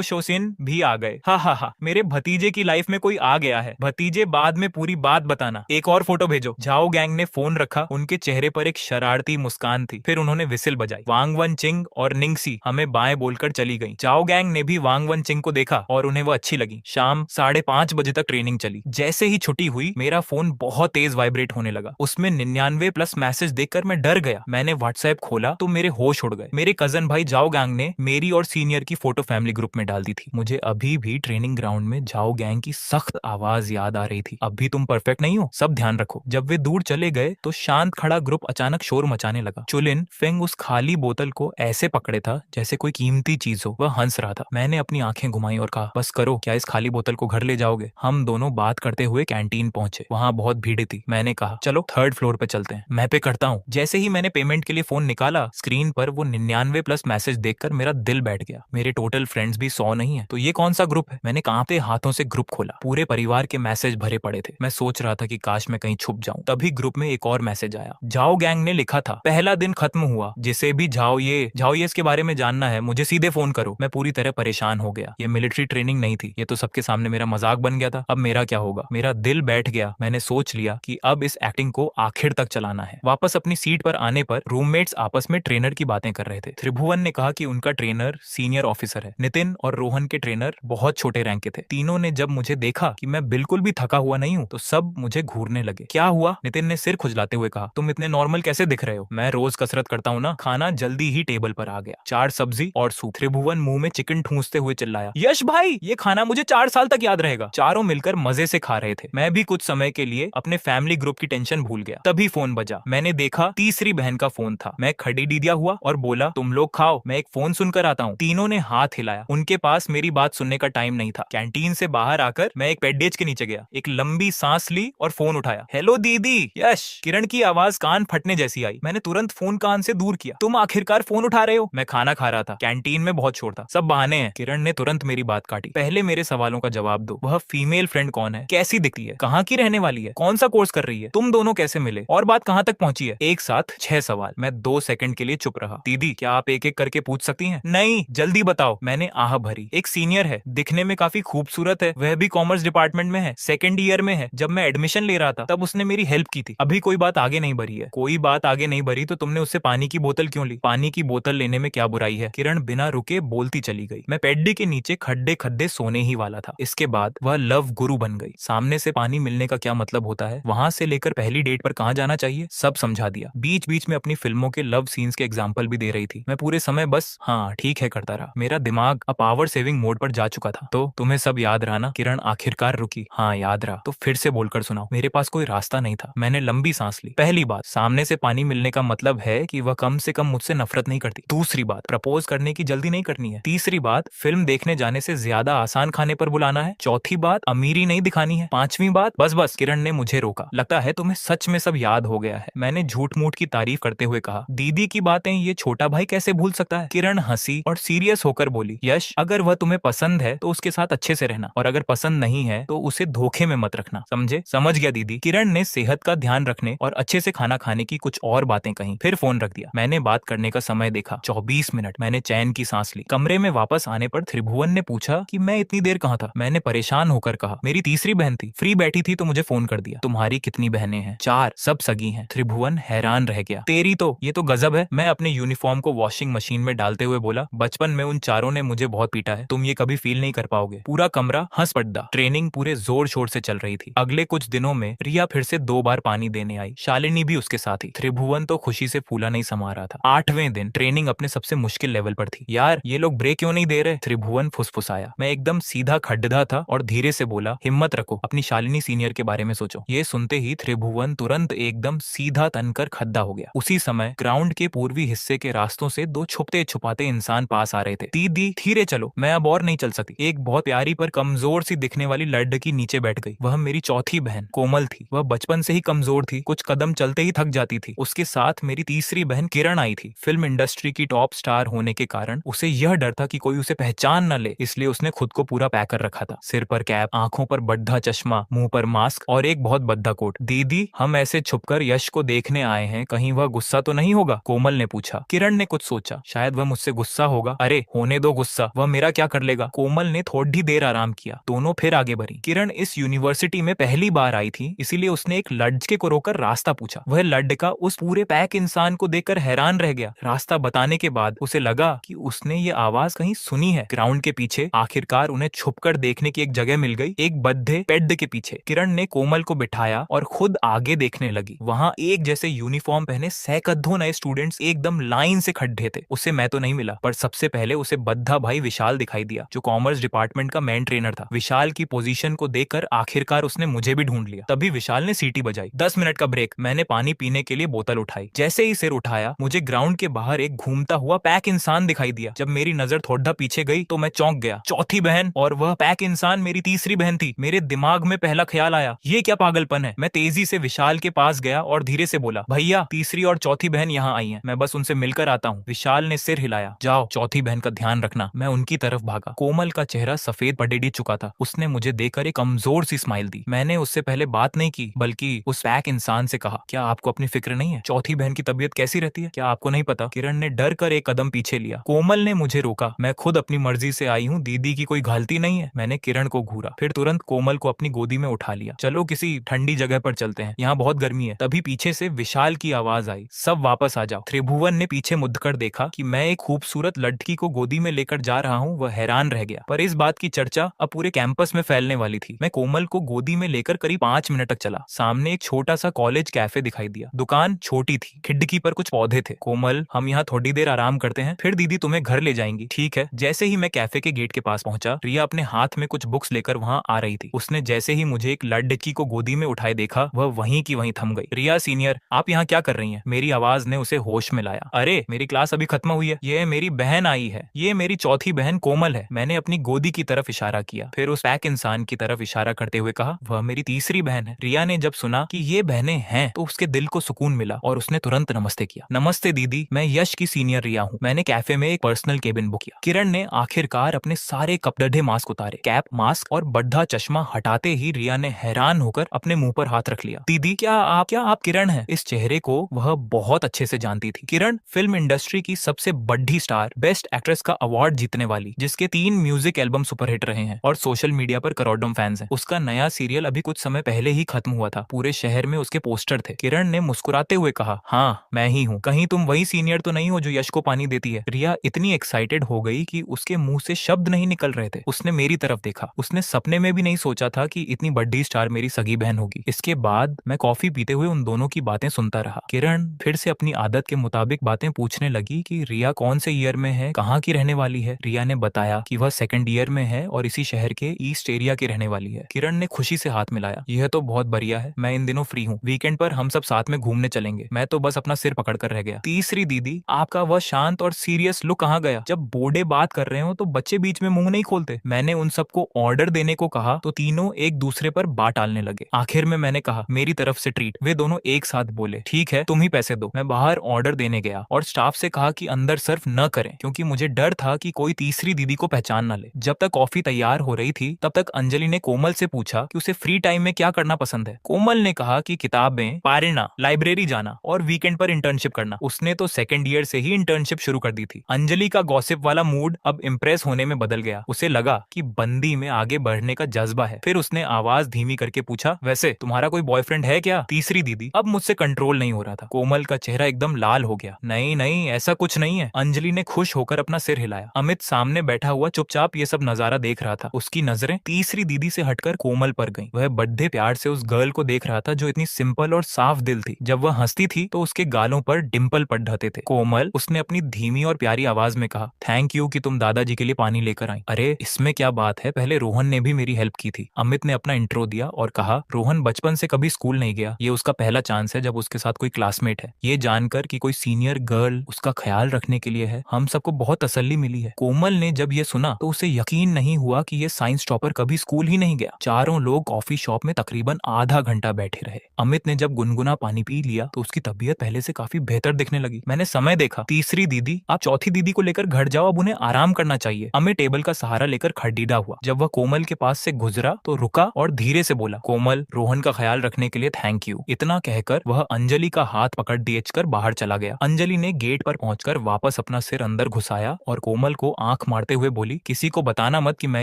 शोशिन भी आ गए। हा, मेरे भतीजे की लाइफ में कोई आ गया है। भतीजे बाद में पूरी बात बताना, एक और फोटो भेजो। जाओ गैंग ने फोन रखा, उनके चेहरे पर एक शरारती मुस्कान थी। फिर उन्होंने विसिल बजाई। वांग वन चिंग और निंगसी हमें बाएं बोलकर चली गई। जाओ गैंग ने भी वांग वन चिंग को देखा और उन्हें वो अच्छी लगी। शाम 5:30 बजे तक ट्रेनिंग चली। जैसे ही छुट्टी हुई मेरा फोन बहुत तेज वाइब्रेट होने लगा। उसमें 99+ मैसेज देखकर मैं डर गया। मैंने व्हाट्सएप खोला तो मेरे होश उड़ गए। मेरे कजन भाई जाओ गैंग ने मेरी और सीनियर की फोटो फैमिली ग्रुप में डाल दी थी। मुझे अभी भी ट्रेनिंग ग्राउंड में जाओ गैंग की सख्त आवाज याद आ रही थी, अभी तुम परफेक्ट नहीं हो, सब ध्यान रखो। जब वे दूर चले गए तो शांत खड़ा ग्रुप अचानक शोर मचाने लगा। चुलिन फेंग उस खाली बोतल को ऐसे पकड़े था जैसे कोई कीमती चीज हो। वह हंस रहा था। मैंने अपनी आंखें घुमाई और कहा, बस करो, क्या इस खाली बोतल को घर ले जाओगे? हम दोनों बात करते हुए कैंटीन पहुंचे। वहां बहुत भीड़ थी। मैंने कहा, चलो 3rd फ्लोर पे चलते हैं, मैं पे करता हूँ। जैसे ही मैंने पेमेंट के लिए फोन निकाला, स्क्रीन पर वो 99+ मैसेज देखकर मेरा दिल बैठ गया। मेरे टोटल फ्रेंड्स भी 100 नहीं है, तो ये कौन सा ग्रुप है? मैंने कांपते हाथों से ग्रुप खोला। पूरे परिवार के मैसेज भरे पड़े थे। मैं सोच रहा था कि काश मैं कहीं छुप जाऊं। तभी ग्रुप में एक और मैसेज आया। जाओ गैंग ने लिखा था, पहला दिन खत्म हुआ, जिसे भी जाओ ये इसके बारे में जानना है मुझे सीधे फोन करो। मैं पूरी तरह परेशान हो गया। ये मिलिट्री ट्रेनिंग नहीं थी, ये तो सबके सामने मेरा मजाक बन गया था। अब मेरा क्या होगा? मेरा दिल बैठ गया। मैंने सोच लिया कि अब इस एक्टिंग को आखिर तक चलाना है। वापस अपनी सीट पर आने पर रूममेट्स आपस में ट्रेनर की बातें कर रहे थे। त्रिभुवन ने कहा कि उनका ट्रेनर सीनियर ऑफिसर है। नितिन और रोहन के ट्रेनर बहुत छोटे रैंक के थे। तीनों ने जब मुझे देखा कि मैं बिल्कुल भी थका हुआ नहीं हूँ तो सब मुझे घूरने लगे। क्या हुआ? नितिन ने सिर खुजलाते हुए कहा, तुम इतने नॉर्मल कैसे दिख रहे हो? मैं रोज कसरत करता हूँ ना। खाना जल्दी ही टेबल पर आ गया, 4 सब्जी और सूप। त्रिभुवन मुंह में चिकन ठूंसते हुए चिल्लाया, यश भाई, ये खाना मुझे 4 साल तक याद रहेगा। चारों मिलकर मजे से खा रहे थे। मैं भी कुछ समय के लिए अपने फैमिली ग्रुप की टेंशन भूल गया। तभी फोन बजा। मैंने देखा तीसरी बहन का फोन था। मैं खड़ी डीदिया हुआ और बोला, तुम लोग खाओ, मैं एक फोन सुनकर आता हूँ। तीनों ने हाथ हिलाया। उनके पास मेरी बात सुनने का टाइम नहीं था। कैंटीन से बाहर आकर मैं एक पेडेज के नीचे गया, एक लंबी सांस ली और फोन उठाया। हेलो दीदी। यश। किरण की आवाज कान फटने जैसी आई। मैंने तुरंत फोन कान से दूर किया। तुम आखिरकार फोन उठा रहे हो? मैं खाना खा रहा था, कैंटीन में बहुत शोर था, सब बहाने हैं। किरण ने तुरंत मेरी बात काटी। पहले मेरे सवालों का जवाब दो। वह फीमेल फ्रेंड कौन है? कैसी दिखती है? कहाँ की रहने वाली है? कौन सा कोर्स कर रही है? तुम दोनों कैसे मिले और बात कहाँ तक पहुंची है? एक साथ 6 सवाल। मैं 2 सेकंड के लिए चुप रहा। दीदी, क्या आप एक एक करके पूछ सकती हैं? नहीं, जल्दी बताओ। मैंने आह भरी। एक सीनियर है, दिखने में काफी खूबसूरत है, वह भी कॉमर्स डिपार्टमेंट में है, 2nd ईयर में है। जब मैं एडमिशन ले रहा था तब उसने मेरी हेल्प की थी। अभी कोई बात आगे नहीं बढ़ी है। कोई बात आगे नहीं बढ़ी तो तुमने उससे पानी की बोतल क्यों ली? पानी की बोतल लेने में क्या बुराई है? किरण बिना रुके बोलती चली गई। मैं पेड्डी के नीचे खड्डे खड्डे सोने ही वाला था। इसके बाद वह लव गुरु बन गई। सामने से पानी मिलने का क्या मतलब होता है, वहां से लेकर पहली डेट पर कहाँ जाना चाहिए, सब समझा दिया। बीच बीच में अपनी फिल्मों के लव सीन्स के एग्जाम्पल भी दे रही थी। मैं पूरे समय बस हाँ ठीक है करता रहा। मेरा दिमाग अब पावर सेविंग मोड पर जा चुका था। तो तुम्हें सब याद रहा ना? किरण आखिरकार रुकी। हाँ याद रहा। तो फिर से बोलकर सुनाओ। मेरे पास कोई रास्ता नहीं था। मैंने लंबी सांस ली। पहली बात, सामने से पानी मिलने का मतलब है कि वह कम से कम मुझसे नफरत नहीं करती। दूसरी बात, प्रपोज करने की जल्दी नहीं करनी है। तीसरी बात, फिल्म देखने जाने से ज्यादा आसान खाने पर बुलाना है। चौथी बात, अमीरी नहीं दिखानी है। पांचवी बात, बस किरण ने मुझे रोका। लगता है तुम्हें सच में सब याद हो गया है। मैंने झूठ मूठ की तारीफ करते हुए कहा, दीदी की बातें ये छोटा भाई कैसे भूल सकता है? किरण हंसी और सीरियस होकर बोली, यश, अगर वह तुम्हें पसंद है तो उसके साथ अच्छे से रहना, और अगर पसंद नहीं है तो उसे धोखे में मत रखना, समझे? समझ गया दीदी। किरण ने सेहत का ध्यान रखने और अच्छे से खाना खाने की कुछ और बातें कही। फिर फोन रख दिया। मैंने बात करने का समय देखा, 24 मिनट। मैंने चैन की सांस ली। कमरे में वापस आने पर त्रिभुवन ने पूछा कि मैं इतनी देर कहाँ था। मैंने परेशान होकर कहा, मेरी तीसरी बहन थी, फ्री बैठी थी तो मुझे फोन कर दिया। तुम्हारी कितनी बहनें हैं? 4, सब सगी हैं। त्रिभुवन हैरान रह गया। तेरी तो, ये तो गजब है। मैं अपने यूनिफॉर्म को वॉशिंग मशीन में डालते हुए बोला, बचपन में उन चारों ने मुझे बहुत पीटा है, तुम ये कभी फील नहीं कर पाओगे। पूरा कमरा हंस पड़ा। ट्रेनिंग पूरे जोर शोर से चल रही थी। अगले कुछ दिनों में रिया फिर से 2 बार पानी देने आई। शालिनी भी उसके साथ ही। त्रिभुवन तो खुशी से फूला नहीं समा रहा था। 8वें दिन ट्रेनिंग अपने सबसे मुश्किल लेवल पर थी। यार, ये लोग ब्रेक क्यों नहीं दे रहे? त्रिभुवन फुसफुसाया। मैं एकदम सीधा खड्डा था और धीरे से बोला, हिम्मत रखो, अपनी शालिनी सीनियर के बारे में सोचो। ये सुनते ही त्रिभुवन तुरंत एकदम सीधा तनकर खड्डा हो गया। उसी समय ग्राउंड के पूर्वी हिस्से के रास्तों से 2 छुपते छुपाते इंसान पास आ रहे थे। दीदी, धीरे चलो, मैं अब और नहीं चल सकती। एक बहुत प्यारी पर कमजोर सी दिखने वाली लड़की नीचे बैठ गई। वह मेरी चौथी बहन कोमल थी। वह बचपन से ही कमजोर थी, कुछ कदम चलते ही थक जाती थी। उसके साथ मेरी तीसरी बहन किरण आई थी। फिल्म इंडस्ट्री की टॉप स्टार होने के कारण उसे यह डर था कि कोई उसे पहचान न ले, इसलिए उसने खुद को पूरा पैक कर रखा था। सिर पर कैप, आंखों पर बड्ढा चश्मा, मुंह पर मास्क और एक बहुत बद्दा कोट। दीदी, हम ऐसे छुपकर यश को देखने आए हैं, कहीं वह गुस्सा तो नहीं होगा? कोमल ने पूछा। किरण ने कुछ सोचा, शायद वह मुझसे गुस्सा होगा। अरे होने दो गुस्सा, वह मेरा क्या कर लेगा? कोमल ने थोड़ी देर आराम किया। दोनों फिर आगे बढ़ी। किरण इस यूनिवर्सिटी में पहली बार आई थी, इसीलिए उसने एक लड़के को रोककर रास्ता पूछा। वह लड़का उस पूरे पैक इंसान को देखकर हैरान रह गया। रास्ता बताने के बाद उसे लगा कि उसने ये आवाज कहीं सुनी है। ग्राउंड के पीछे आखिरकार उन्हें छुपकर देखने की एक जगह मिल गई, एक बद्धे पेड़ के पीछे। किरण ने कोमल को बिठाया और खुद आगे देखने लगी। वहां एक जैसे यूनिफॉर्म पहने सैकड़ों नए स्टूडेंट्स एकदम लाइन से खड़े थे। उसे मैं तो नहीं मिला, पर सबसे पहले उसे बद्धा भाई विशाल दिखाई दिया, जो कॉमर्स डिपार्टमेंट का मेन ट्रेनर था। विशाल की पोजीशन को देखकर आखिरकार उसने मुझे भी ढूंढ लिया। तभी विशाल ने सीटी बजाई। 10 मिनट का ब्रेक। मैंने पानी पीने के लिए बोतल उठाई। जैसे ही सिर उठाया, मुझे ग्राउंड के बाहर एक घूमता हुआ पैक इंसान दिखाई दिया। जब मेरी नजर थोड़ा पीछे गई तो मैं चौंक गया। चौथी बहन, और वह पैक इंसान मेरी तीसरी बहन थी। मेरे दिमाग में पहला ख्याल आया, ये क्या पागलपन है। मैं तेजी से विशाल के पास गया और धीरे से बोला, भैया तीसरी और चौथी बहन यहाँ आई हैं, मैं बस उनसे मिलकर आता हूँ। विशाल ने सिर हिलाया। जाओ, चौथी बहन का ध्यान रखना। मैं उनकी तरफ भागा। कोमल का चेहरा सफेद पडेडी चुका था। उसने मुझे देखकर एक कमजोर सी स्माइल दी। मैंने उससे पहले बात नहीं की, बल्कि उस पैक इंसान से कहा, क्या आपको अपनी फिक्र नहीं है? चौथी बहन की तबीयत कैसी रहती है? क्या आपको नहीं पता? किरण ने डर कर एक कदम पीछे लिया। कोमल ने मुझे रोका। मैं खुद अपनी मर्जी से आई हूँ, दीदी की कोई गलती नहीं है। मैंने किरण को घूरा, फिर तुरंत कोमल को अपनी गोदी में उठा लिया। चलो किसी ठंडी जगह पर चलते हैं, यहाँ बहुत गर्मी है। तभी पीछे से विशाल की आवाज आई, सब वापस आ जाओ। त्रिभुवन ने पीछे मुड़कर देखा कि मैं एक खूबसूरत लड़की को गोदी में लेकर जा रहा हूँ। वह हैरान रह गया, पर इस बात की चर्चा अब पूरे कैंपस में फैलने वाली थी। मैं कोमल को गोदी में लेकर करीब 5 मिनट तक चला। सामने एक छोटा सा कॉलेज कैफे दिखाई दिया। दुकान छोटी थी, खिड़की पर कुछ पौधे थे। कोमल, हम यहाँ थोड़ी देर आराम करते हैं, फिर दीदी तुम्हें घर ले जाएंगी, ठीक है? जैसे ही मैं कैफे के गेट के पास पहुंचा, रिया अपने हाथ में कुछ बुक्स लेकर वहाँ आ रही थी। उसने जैसे ही मुझे एक लड़की को गोदी में उठाए देखा, वह वहीं की वहीं थम गई। रिया सीनियर, आप यहाँ क्या कर रही हैं? मेरी आवाज ने उसे होश में लाया। अरे मेरी क्लास अभी खत्म हुई है, ये मेरी बहन आई है, ये मेरी चौथी बहन कोमल है। मैंने अपनी गोदी की तरफ इशारा किया, फिर उस पैक इंसान की तरफ इशारा करते हुए कहा, वह मेरी तीसरी बहन है। रिया ने जब सुना कि ये बहनें हैं तो उसके दिल को सुकून मिला और उसने तुरंत नमस्ते किया। नमस्ते दीदी, मैं यश की सीनियर रिया हूँ। मैंने कैफे में एक पर्सनल केबिन बुक किया। किरण ने आखिरकार अपने सारे कपड़े मास्क उतारे। कैप, मास्क और बड्ढा चश्मा हटाते ही रिया ने हैरान होकर अपने मुंह पर हाथ रख लिया। दीदी, क्या आप किरण हैं? इस चेहरे को वह बहुत अच्छे से जानती थी। किरण फिल्म इंडस्ट्री की सबसे बड़ी स्टार, बेस्ट एक्ट्रेस का अवार्ड जीतने वाली, जिसके 3 म्यूजिक एल्बम सुपरहिट रहे हैं और सोशल मीडिया पर करोड़ों फैंस हैं। उसका नया सीरियल अभी कुछ समय पहले ही खत्म हुआ था। पूरे शहर में उसके पोस्टर थे। किरण ने मुस्कुराते हुए कहा, हाँ मैं ही हूँ। कहीं तुम वही सीनियर तो नहीं हो जो यश को पानी देती है? रिया इतनी एक्साइटेड हो गई कि उसके मुंह से शब्द नहीं निकल रहे थे। उसने मेरी तरफ देखा। उसने सपने में भी नहीं सोचा था कि इतनी बड़ी स्टार मेरी सगी बहन होगी। इसके बाद मैं कॉफी पीते हुए उन दोनों की बातें सुनता रहा। किरण फिर से अपनी आदत के मुताबिक बातें पूछने लगी कि रिया कौन से ईयर में है, कहाँ की रहने वाली है। रिया ने बताया कि वह 2nd ईयर में है और इसी शहर के ईस्ट एरिया की रहने वाली है। किरण ने खुशी से हाथ मिलाया। यह तो बहुत बढ़िया है, मैं इन दिनों फ्री हूँ, वीकेंड पर हम सब साथ में घूमने चलेंगे। मैं तो बस अपना सिर पकड़ कर रह गया। तीसरी दीदी, आपका वह शांत और सीरियस लुक कहाँ गया? जब बूढ़े बात कर रहे हो तो बच्चे बीच में मुंह नहीं खोलते। मैंने उन सबको ऑर्डर देने को कहा तो तीनों एक दूसरे पर बात डालने लगे। आखिर में मैंने कहा, मेरी तरफ से ट्रीट। वे दोनों एक साथ बोले, ठीक है तुम ही पैसे दो। मैं बाहर ऑर्डर देने गया और स्टाफ से कहा कि अंदर सर्व न करें, क्योंकि मुझे डर था कि कोई तीसरी दीदी को पहचान न ले। जब तक कॉफी तैयार हो रही थी तब तक अंजलि ने कोमल से पूछा कि उसे फ्री टाइम में क्या करना पसंद है। कोमल ने कहा कि किताबें पढ़ना, लाइब्रेरी जाना और वीकेंड पर इंटर्नशिप करना। उसने तो 2nd ईयर से ही इंटर्नशिप शुरू कर दी थी। अंजलि का गॉसिप वाला मूड अब इम्प्रेस होने में बदल गया। उसे लगा कि बंदी में आगे बढ़ने का जज्बा है। फिर उसने आवाज धीमी करके पूछा, वैसे तुम्हारा कोई बॉयफ्रेंड है क्या? तीसरी दीदी, अब मुझसे कंट्रोल नहीं हो रहा था। कोमल का चेहरा एकदम लाल हो गया। नहीं नहीं, ऐसा कुछ नहीं है। अंजलि ने खुश होकर अपना सिर हिलाया। अमित सामने बैठा हुआ चुपचाप ये सब नजारा देख रहा था। उसकी नजरें तीसरी दीदी से हटकर कोमल पर गईं। वह बड़े प्यार से उस गर्ल को देख रहा था जो इतनी सिंपल और साफ दिल थी। जब वह हंसती थी तो उसके गालों पर डिंपल पड़ जाते थे। कोमल, उसने अपनी धीमी और प्यारी आवाज में कहा, थैंक यू कि तुम दादाजी के लिए पानी लेकर आई। अरे इसमें क्या बात है, पहले रोहन ने भी मेरी हेल्प की थी। अमित ने अपना इंट्रो दिया और कहा, रोहन बचपन से कभी स्कूल नहीं गया, ये उसका पहला चांस है जब उसके साथ कोई क्लासमेट है। ये जानकर कि कोई सीनियर गर्ल उसका ख्याल रखने के लिए है, हम सबको बहुत तसल्ली मिली है। कोमल ने जब ये सुना तो उसे यकीन नहीं हुआ कि ये साइंस टॉपर कभी स्कूल ही नहीं गया। चारों लोग कॉफी शॉप में तकरीबन आधा घंटा बैठे रहे। अमित ने जब गुनगुना पानी पी लिया तो उसकी तबीयत पहले से काफी बेहतर दिखने लगी। मैंने मैंने समय देखा। तीसरी दीदी, आप चौथी दीदी को लेकर घर जाओ, अब उन्हें आराम करना चाहिए। अमित टेबल का सहारा लेकर खड़ीदा हुआ। जब वह कोमल के पास से गुजरा तो रुका और धीरे से बोला, कोमल, रोहन का ख्याल रखने के लिए थैंक यू। इतना कहकर वह अंजलि का हाथ पकड़ दिएचकर बाहर चला गया। अंजलि ने गेट पर पहुंचकर वापस अपना सिर अंदर घुसाया और कोमल को आंख मारते हुए बोली, किसी को बताना मत कि मैं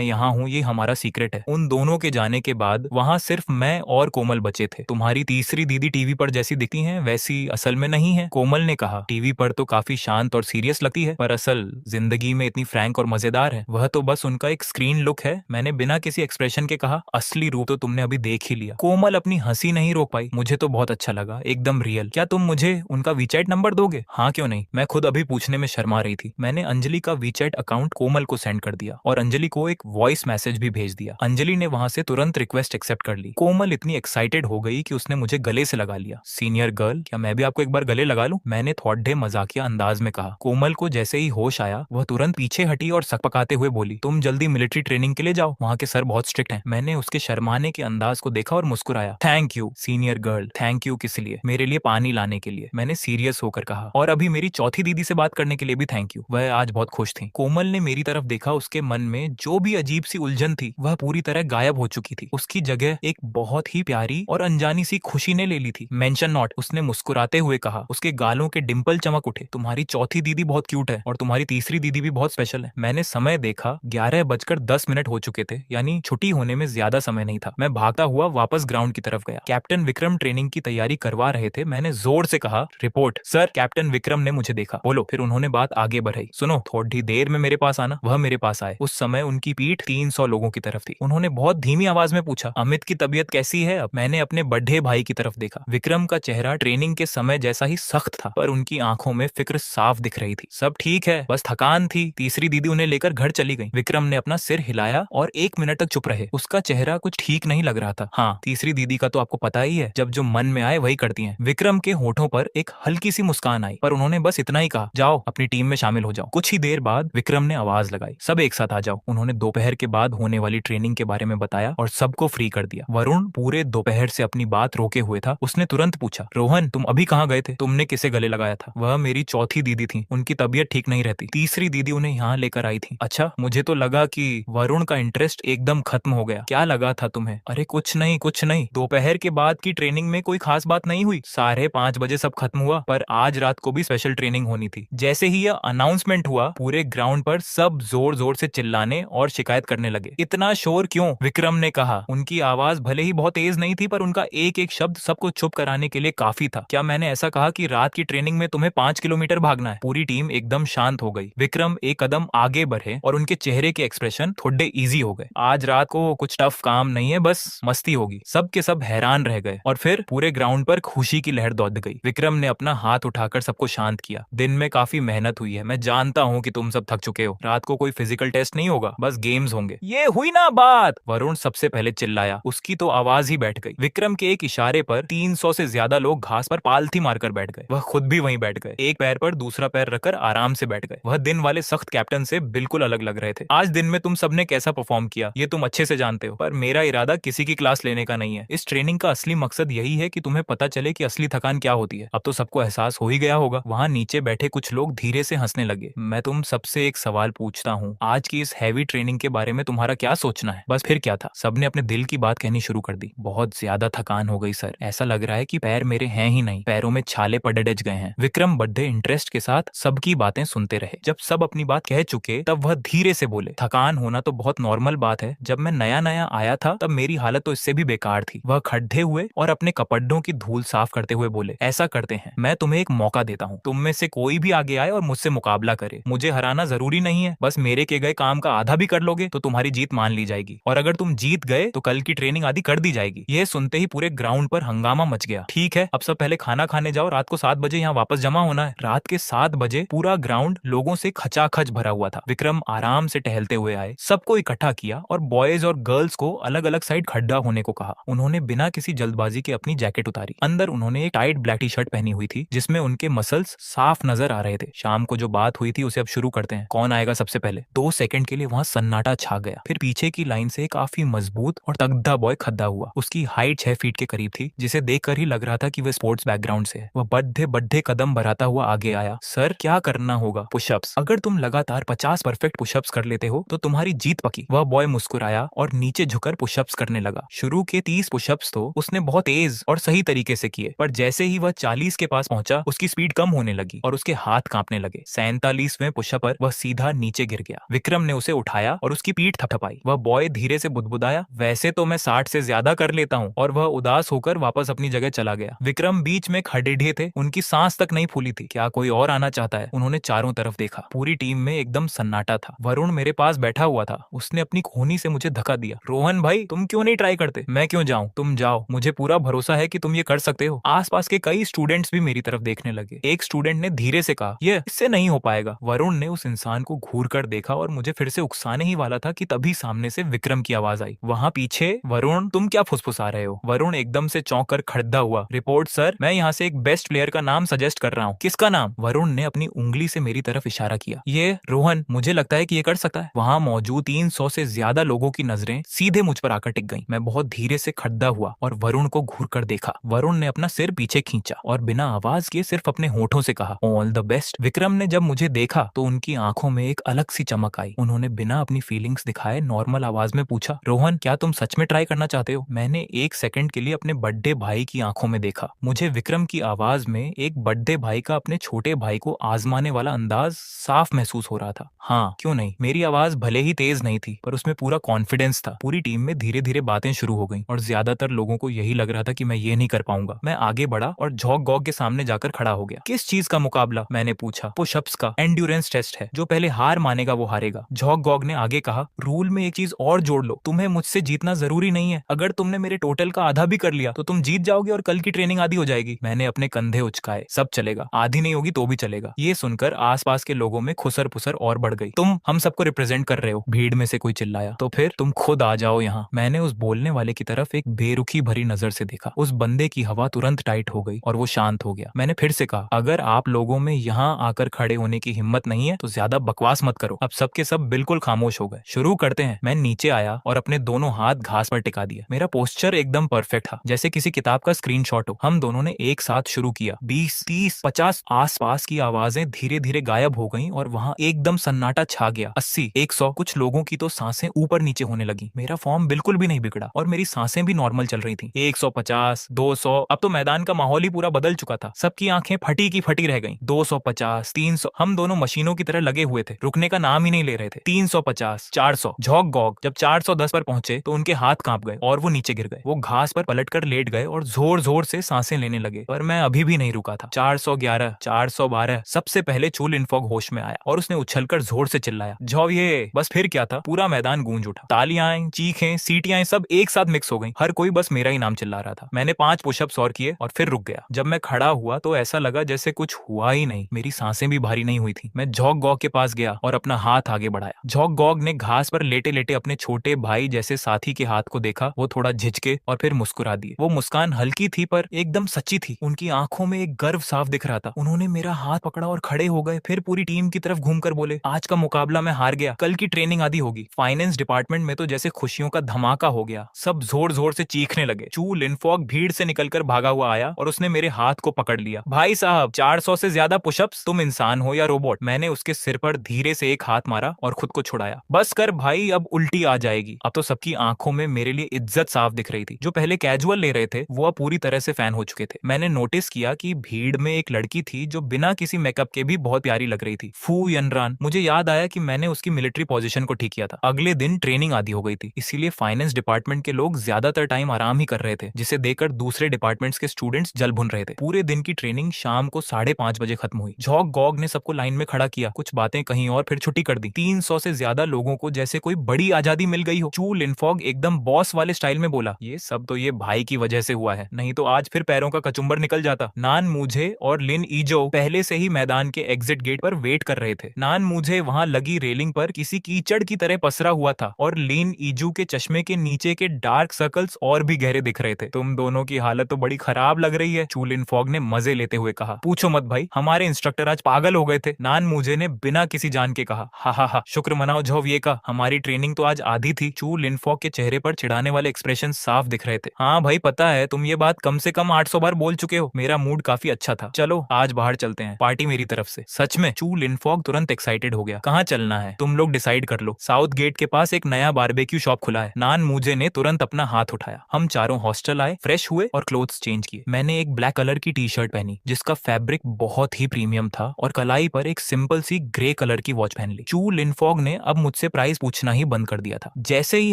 यहाँ हूँ, ये हमारा सीक्रेट है। उन दोनों के जाने के बाद वहाँ सिर्फ मैं और कोमल बचे थे। तुम्हारी तीसरी दीदी टीवी पर जैसी दिखती है वैसी असल में नहीं है, कोमल ने कहा। टीवी पर तो काफी शांत और सीरियस लगती है, पर असल जिंदगी में इतनी फ्रैंक और मजेदार है। वह तो बस उनका एक स्क्रीन लुक है। मैंने बिना किसी एक्सप्रेशन के कहा, असली रूप तो तुमने अभी देख ही लिया। कोमल अपनी हंसी नहीं रोक पाई। मुझे तो बहुत अच्छा लगा, एकदम रियल। क्या तुम मुझे उनका वीचैट नंबर दोगे? हाँ, क्यों नहीं। मैं खुद अभी पूछने में शर्मा रही थी। मैंने अंजलि का वीचैट अकाउंट कोमल को सेंड कर दिया और अंजलि को एक वॉइस मैसेज भी भेज दिया। अंजलि ने वहां से तुरंत रिक्वेस्ट एक्सेप्ट कर ली। कोमल इतनी एक्साइटेड हो गई कि उसने मुझे गले से लगा लिया। सीनियर गर्ल, क्या मैं भी आपको एक बार गले लगा लूं? मैंने थोड़े मजाकिया अंदाज में कहा। कोमल को जैसे ही होश आया वह तुरंत पीछे हटी और सकपकाते हुए बोली, तुम जल्दी मिलिट्री ट्रेनिंग के लिए जाओ, वहाँ के सर बहुत स्ट्रिक्ट हैं। मैंने उसके शर्माने के अंदाज को देखा और मुस्कुराया। Thank you senior girl. Thank you किस लिए? मेरे लिए पानी लाने के लिए, मैंने सीरियस होकर कहा। और अभी मेरी चौथी दीदी से बात करने के लिए भी थैंक यू, वह आज बहुत खुश थी। कोमल ने मेरी तरफ देखा। उसके मन में जो भी अजीब सी उलझन थी वह पूरी तरह गायब हो चुकी थी। उसकी जगह एक बहुत ही प्यारी और अनजानी सी खुशी ने ले ली थी। मेंशन नॉट, उसने मुस्कुराते हुए कहा। उसके गालों के डिंपल चमक उठे। तुम्हारी चौथी दीदी बहुत क्यूट है और तुम्हारी तीसरी दीदी भी बहुत स्पेशल है। मैंने समय देखा, 11:10 हो चुके थे, यानी छुट्टी होने में ज्यादा समय नहीं था। मैं भागता हुआ वापस ग्राउंड की तरफ गया। कैप्टन विक्रम ट्रेनिंग की तैयारी करवा रहे थे। मैंने जोर से कहा, रिपोर्ट सर। कैप्टन विक्रम ने मुझे देखा। बोलो। फिर उन्होंने बात आगे बढ़ाई। सुनो, थोड़ी देर में मेरे पास आना। वह मेरे पास आए। उस समय उनकी पीठ 300 लोगों की तरफ थी। उन्होंने बहुत धीमी आवाज में पूछा, अमित की तबीयत कैसी है अब? मैंने अपने बड़े भाई की तरफ देखा। विक्रम का चेहरा ट्रेनिंग के समय जैसा ही सख्त था, पर उनकी आंखों में फिक्र साफ दिख रही थी। सब ठीक है, बस थकान थी। तीसरी दीदी उन्हें लेकर घर चली गई। विक्रम ने अपना सिर हिलाया और 1 मिनट तक चुप रहे। उसका चेहरा कुछ ठीक नहीं लग रहा था। हाँ, तीसरी दीदी का तो आपको पता ही है, जब जो मन में आए वही करती हैं। विक्रम के होठों पर एक हल्की सी मुस्कान आई, पर उन्होंने बस इतना ही कहा, जाओ अपनी टीम में शामिल हो जाओ। कुछ ही देर बाद विक्रम ने आवाज लगाई, सब एक साथ आ जाओ। उन्होंने दोपहर के बाद होने वाली ट्रेनिंग के बारे में बताया और सबको फ्री कर दिया। वरुण पूरे दोपहर से अपनी बात रोके हुए था। उसने तुरंत पूछा, रोहन तुम अभी कहाँ गए थे? तुमने किसे गले लगाया था? वह मेरी चौथी दीदी थी, उनकी तबीयत ठीक नहीं रहती। तीसरी दीदी उन्हें यहाँ लेकर आई थी। अच्छा, मुझे तो लगा कि वरुण का इंटरेस्ट एकदम खत्म हो गया। क्या लगा था तुम्हें? अरे कुछ नहीं कुछ नहीं, दोपहर के बाद की ट्रेनिंग में कोई खास बात नहीं हुई। 5:30 सब खत्म हुआ, पर आज रात को भी स्पेशल ट्रेनिंग होनी थी। जैसे ही यह अनाउंसमेंट हुआ, पूरे ग्राउंड पर सब जोर जोर से चिल्लाने और शिकायत करने लगे। इतना शोर क्यों? विक्रम ने कहा। उनकी आवाज भले ही बहुत तेज नहीं थी, पर उनका एक एक शब्द सबको चुप कराने के लिए काफी था। क्या मैंने ऐसा कहा कि रात की ट्रेनिंग में तुम्हें 5 किलोमीटर भागना है? पूरी टीम एकदम शांत हो गई। विक्रम एक कदम आगे बढ़े और उनके चेहरे के एक्सप्रेशन थोड़े इजी हो गए। आज रात को कुछ टफ काम नहीं है, बस मस्ती होगी। सब के सब हैरान रह गए और फिर पूरे ग्राउंड पर खुशी की लहर दौड़ गई। विक्रम ने अपना हाथ उठाकर सबको शांत किया। दिन में काफी मेहनत हुई है, मैं जानता हूँ कि तुम सब थक चुके हो। रात को कोई फिजिकल टेस्ट नहीं होगा, बस गेम्स होंगे। ये हुई ना बात? वरुण सबसे पहले चिल्लाया। उसकी तो आवाज ही बैठ गई। विक्रम के एक इशारे पर 300 से ज्यादा लोग घास पर पालथी मारकर बैठ गए। वह खुद भी वहीं बैठ गए, एक पैर पर दूसरा पैर रखकर आराम से बैठ गए। वह दिन वाले सख्त कैप्टन से बिल्कुल अलग लग रहे थे। आज दिन में तुम सबने कैसा परफॉर्म किया ये तुम अच्छे से जानते हो, पर मेरा इरादा किसी की क्लास लेने का नहीं है। इस ट्रेनिंग का असली मकसद यही है कि तुम्हें पता चले कि असली थकान क्या होती है। अब तो सबको एहसास हो ही गया होगा। वहाँ नीचे बैठे कुछ लोग धीरे से हंसने लगे। मैं तुम सबसे एक सवाल पूछता हूँ, आज की इस हैवी ट्रेनिंग के बारे में तुम्हारा क्या सोचना है? बस फिर क्या था, सबने अपने दिल की बात कहनी शुरू कर दी। बहुत ज्यादा थकान हो गई सर, ऐसा लग रहा है कि पैर मेरे हैं ही नहीं, पैरों में छाले पड़े गए हैं। विक्रम बड़े इंटरेस्ट के साथ सबकी बातें सुनते रहे। जब सब अपनी बात कह चुके तब वह धीरे से बोले, थकान होना तो बहुत नॉर्मल बात है। जब मैं नया नया आया था तब मेरी हालत तो इससे भी बेकार थी। वह खड्डे हुए और अपने कपड़ों की धूल साफ करते हुए बोले, ऐसा करते हैं, मैं तुम्हें एक मौका देता हूँ। तुम में से कोई भी आगे आए और मुझसे मुकाबला करे। मुझे हराना जरूरी नहीं है, बस मेरे के गए काम का आधा भी कर लोगे तो तुम्हारी जीत मान ली जाएगी, और अगर तुम जीत गए तो कल की ट्रेनिंग आदि कर दी जाएगी। यह सुनते ही पूरे ग्राउंड पर हंगामा मच गया। ठीक है, अब सब पहले खाना खाने जाओ, रात को 7 बजे यहाँ वापस जमा होना है। रात के 7 बजे पूरा ग्राउंड लोगों से खचाखच भरा हुआ था। विक्रम आराम से टहलते हुए आए, सबको इकट्ठा किया और बॉयज और गर्ल्स को अलग अलग साइड खड्डा होने को कहा। उन्होंने बिना किसी जल्दबाजी के अपनी जैकेट उतारी। अंदर उन्होंने एक टाइट ब्लैक टी शर्ट पहनी हुई थी जिसमें उनके मसल्स साफ नजर आ रहे थे। शाम को जो बात हुई थी उसे अब शुरू करते हैं, कौन आएगा सबसे पहले। 2 सेकंड के लिए वहां सन्नाटा छा गया। फिर पीछे की लाइन से काफी मजबूत और तगड़ा बॉय खड़ा हुआ। उसकी हाइट 6 फीट के करीब थी, जिसे देखकर ही लग रहा था कि वह स्पोर्ट्स बैकग्राउंड से है। वह बड़े बड़े कदम मुस्कुराता हुआ आगे आया। सर क्या करना होगा? पुशअप्स। अगर तुम लगातार 50 परफेक्ट पुशअप्स कर लेते हो तो तुम्हारी जीत पकी। वह बॉय मुस्कुराया और नीचे झुककर पुशअप्स करने लगा। शुरू के 30 पुशअप्स तो उसने बहुत तेज और सही तरीके से किए, पर जैसे ही वह 40 के पास पहुंचा उसकी स्पीड कम होने लगी और उसके हाथ कांपने लगे। 47वें पुशअप पर वह सीधा नीचे गिर गया। विक्रम ने उसे उठाया और उसकी पीठ थपथपाई। वह बॉय धीरे से बुदबुदाया, वैसे तो मैं 60 से ज्यादा कर लेता हूँ, और वह उदास होकर वापस अपनी जगह चला गया। विक्रम बीच में खड़े थे, उनकी सांस तक नहीं फूली थी। क्या कोई और आना चाहता है? उन्होंने चारों तरफ देखा। पूरी टीम में एकदम सन्नाटा था। वरुण मेरे पास बैठा हुआ था। उसने अपनी कोहनी से मुझे धक्का दिया। रोहन भाई, तुम क्यों नहीं ट्राई करते? मैं क्यों जाऊं? तुम जाओ, मुझे पूरा भरोसा है कि तुम ये कर सकते हो। आसपास के कई स्टूडेंट्स भी मेरी तरफ देखने लगे। एक स्टूडेंट ने धीरे से कहा, ये इससे नहीं हो पाएगा। वरुण ने उस इंसान को घूर कर देखा और मुझे फिर से उकसाने ही वाला था कि तभी सामने से विक्रम की आवाज आई। वहां पीछे, वरुण तुम क्या फुसफुसा रहे हो? वरुण एकदम से चौंक कर खड़ा हुआ। रिपोर्ट सर, मैं यहाँ से एक बेस्ट प्लेयर का नाम सजेस्ट कर रहा हूँ। किसका नाम? वरुण ने अपनी उंगली से मेरी तरफ इशारा किया। ये रोहन, मुझे लगता है कि ये कर सकता है। वहां मौजूद 300 से ज्यादा लोगों की नजरें सीधे मुझ पर आकर टिक गईं। मैं बहुत धीरे से खड़ा हुआ और वरुण को घूर कर देखा। वरुण ने अपना सिर पीछे खींचा और बिना आवाज किए सिर्फ अपने होठों से कहा, ऑल द बेस्ट। विक्रम ने जब मुझे देखा तो उनकी आंखों में एक अलग सी चमक आई। उन्होंने बिना अपनी फीलिंग्स दिखाए नॉर्मल आवाज में पूछा, रोहन क्या तुम सच में ट्राई करना चाहते हो? मैंने एक सेकंड के लिए अपने बड़े भाई की आंखों में देखा। मुझे विक्रम की आवाज में एक बड़े भाई का अपने छोटे भाई को आजमाने वाला अंदाज साफ महसूस हो रहा था। हाँ, क्यों नहीं। मेरी आवाज भले ही तेज नहीं थी, पर उसमें पूरा कॉन्फिडेंस था। पूरी टीम में धीरे धीरे बातें शुरू हो गई और ज्यादातर लोगों को यही लग रहा था कि मैं ये नहीं कर पाऊंगा। मैं आगे बढ़ा और झोंक गॉग के सामने जाकर खड़ा हो गया। किस चीज का मुकाबला? मैंने पूछा। पुशअप्स का एंड्योरेंस टेस्ट है। जो पहले हार मानेगा वो हारेगा। झोंक गॉग ने आगे कहा, रूल में एक चीज और जोड़ लो, तुम्हें मुझसे जीतना जरूरी नहीं है। अगर तुमने मेरे टोटल का आधा भी कर लिया तो तुम जीत जाओगे और कल की ट्रेनिंग आधी हो जाएगी। मैंने अपने कंधे उचकाए। सब चलेगा, आधी नहीं होगी तो भी चलेगा। ये सुनकर आसपास के लोगों में खुसर पुसर और बढ़ गई। तुम हम सबको रिप्रेजेंट कर रहे हो, भीड़ में से कोई चिल्लाया। तो फिर तुम खुद आ जाओ यहाँ। मैंने उस बोलने वाले की तरफ एक बेरुखी भरी नजर से देखा। उस बंदे की हवा तुरंत टाइट हो गई और वो शांत हो गया। मैंने फिर से कहा, अगर आप लोगों में यहाँ आकर खड़े होने की हिम्मत नहीं है तो ज्यादा बकवास मत करो। अब सबके सब बिल्कुल खामोश हो गए। शुरू करते हैं। मैं नीचे आया और अपने दोनों हाथ घास पर टिका दिया। मेरा पोस्चर एकदम परफेक्ट था, जैसे किसी किताब का स्क्रीनशॉट हो। हम दोनों ने एक साथ शुरू किया। 20, 30, 50 आसपास की आवाजें धीरे धीरे गायब हो गईं और वहां एकदम सन्नाटा छा गया। 80, 100, कुछ लोगों की तो सांसें ऊपर नीचे होने लगी। मेरा फॉर्म बिल्कुल भी नहीं बिगड़ा और मेरी सांसें भी नॉर्मल चल रही थी। 150, 200, अब तो मैदान का माहौल ही पूरा बदल चुका था। सबकी आंखें फटी की फटी रह गईं। 250, 300, हम दोनों मशीनों की तरह लगे हुए थे, रुकने का नाम ही नहीं ले रहे थे। 350, 400। झोंक गॉग जब 410 पर पहुंचे तो उनके हाथ कांप गए और वो नीचे गिर गए। वो घास पर पलटकर लेट गए और जोर जोर से सांसें लेने लगे, पर मैं अभी भी नहीं रुका था। 411, 412। सबसे पहले चू लिनफॉग होश में आया और उसने उछलकर जोर से चिल्लाया, झोविये। बस फिर क्या था, पूरा मैदान गूंज उठा। तालियां, चीखें, सीटियां सब एक साथ मिक्स हो गईं। हर कोई बस मेरा ही नाम चिल्ला रहा था। मैंने 5 पुशअप्स और किए और फिर रुक गया। जब मैं खड़ा हुआ तो ऐसा लगा जैसे कुछ हुआ ही नहीं। मेरी सांसें भी भारी नहीं हुई थी। मैं झोंक गॉग के पास गया और अपना हाथ आगे बढ़ाया। झोंक गॉग ने घास पर लेटे लेटे अपने छोटे भाई जैसे साथी के हाथ को देखा। वो थोड़ा झिझके और फिर मुस्कुरा दिए। वो मुस्कान हल्की थी पर एकदम सच्ची थी। उनकी आंखों में एक गर्व साफ दिख रहा था। उन्होंने मेरा हाथ पकड़ा और खड़े हो गए। फिर पूरी टीम की तरफ घूमकर बोले, आज का मुकाबला मैं हार गया, कल की ट्रेनिंग आधी होगी। फाइनेंस डिपार्टमेंट में तो जैसे खुशियों का धमाका हो गया। सब जोर जोर से चीखने लगे। चू लिनफॉग भीड़ से निकलकर भागा हुआ आया और उसने मेरे हाथ को पकड़ लिया। भाई साहब, 400 से ज्यादा पुशअप्स, तुम इंसान हो या रोबोट? मैंने उसके सिर पर धीरे से एक हाथ मारा और खुद को छुड़ाया। बस कर भाई, अब उल्टी आ जाएगी। अब तो सबकी आंखों में मेरे लिए इज्जत साफ दिख रही थी। जो पहले कैजुअल ले रहे थे वो अब पूरी तरह से फैन हो चुके थे। मैंने नोटिस किया कि भीड़ में एक लड़की थी जो बिना किसी मेकअप के भी बहुत प्यारी लग रही थी, फू यनरान। मुझे याद आया कि मैंने उसकी मिलिट्री पोजीशन को ठीक किया था। अगले दिन ट्रेनिंग आदि हो गई थी, इसीलिए फाइनेंस डिपार्टमेंट के लोग ज्यादातर टाइम आराम ही कर रहे थे, जिसे देखकर दूसरे डिपार्टमेंट्स के स्टूडेंट्स जल भुन रहे थे। पूरे दिन की ट्रेनिंग शाम को 5:30 बजे खत्म हुई। झोंक गॉग ने सबको लाइन में खड़ा किया, कुछ बातें कहीं और फिर छुट्टी कर दी। 300 से ज्यादा लोगों को जैसे कोई बड़ी आजादी मिल गई हो। चू लिनफॉग एकदम बॉस वाले स्टाइल में बोला, ये सब तो ये भाई की वजह से हुआ है, नहीं तो आज फिर पैरों का कचुम्बर निकल जाता। नान मुझे और लिन ईजो पहले से ही मैदान के एग्जिट गेट पर वेट कर रहे थे। नान मुझे वहां लगी रेलिंग पर किसी कीचड़ की तरह पसरा हुआ था और लिन ईजू के चश्मे के नीचे के डार्क सर्कल्स और भी गहरे दिख रहे थे। तुम दोनों की हालत तो बड़ी खराब लग रही है, चू लिनफॉग ने मजे लेते हुए कहा। पूछो मत भाई, हमारे इंस्ट्रक्टर आज पागल हो गए थे, नान मुझे ने बिना किसी जान के कहा। हा हा हा, शुक्र मनाओ झोविये का, हमारी ट्रेनिंग तो आज आधी थी। चू लिनफॉग के चेहरे पर चिढ़ाने वाले एक्सप्रेशन साफ दिख रहे थे। हाँ भाई, पता है तुम ये बात कम से कम 800 बार बोल चुके हो। मेरा मूड काफी अच्छा था। चलो चलो आज बाहर चलते हैं, पार्टी मेरी तरफ से। सच में? चू लिनफॉग तुरंत एक्साइटेड हो गया। कहाँ चलना है? तुम लोग डिसाइड कर लो। साउथ गेट के पास एक नया बारबेक्यू शॉप खुला है। नान मूजे ने तुरंत अपना हाथ उठाया। हम चारों हॉस्टल आए, फ्रेश हुए और क्लोथ्स चेंज किए। मैंने एक ब्लैक कलर की टी शर्ट पहनी जिसका फैब्रिक बहुत ही प्रीमियम था और कलाई पर एक सिंपल सी ग्रे कलर की वॉच पहन ली। चू लिनफॉग ने अब मुझसे प्राइस पूछना ही बंद कर दिया था। जैसे ही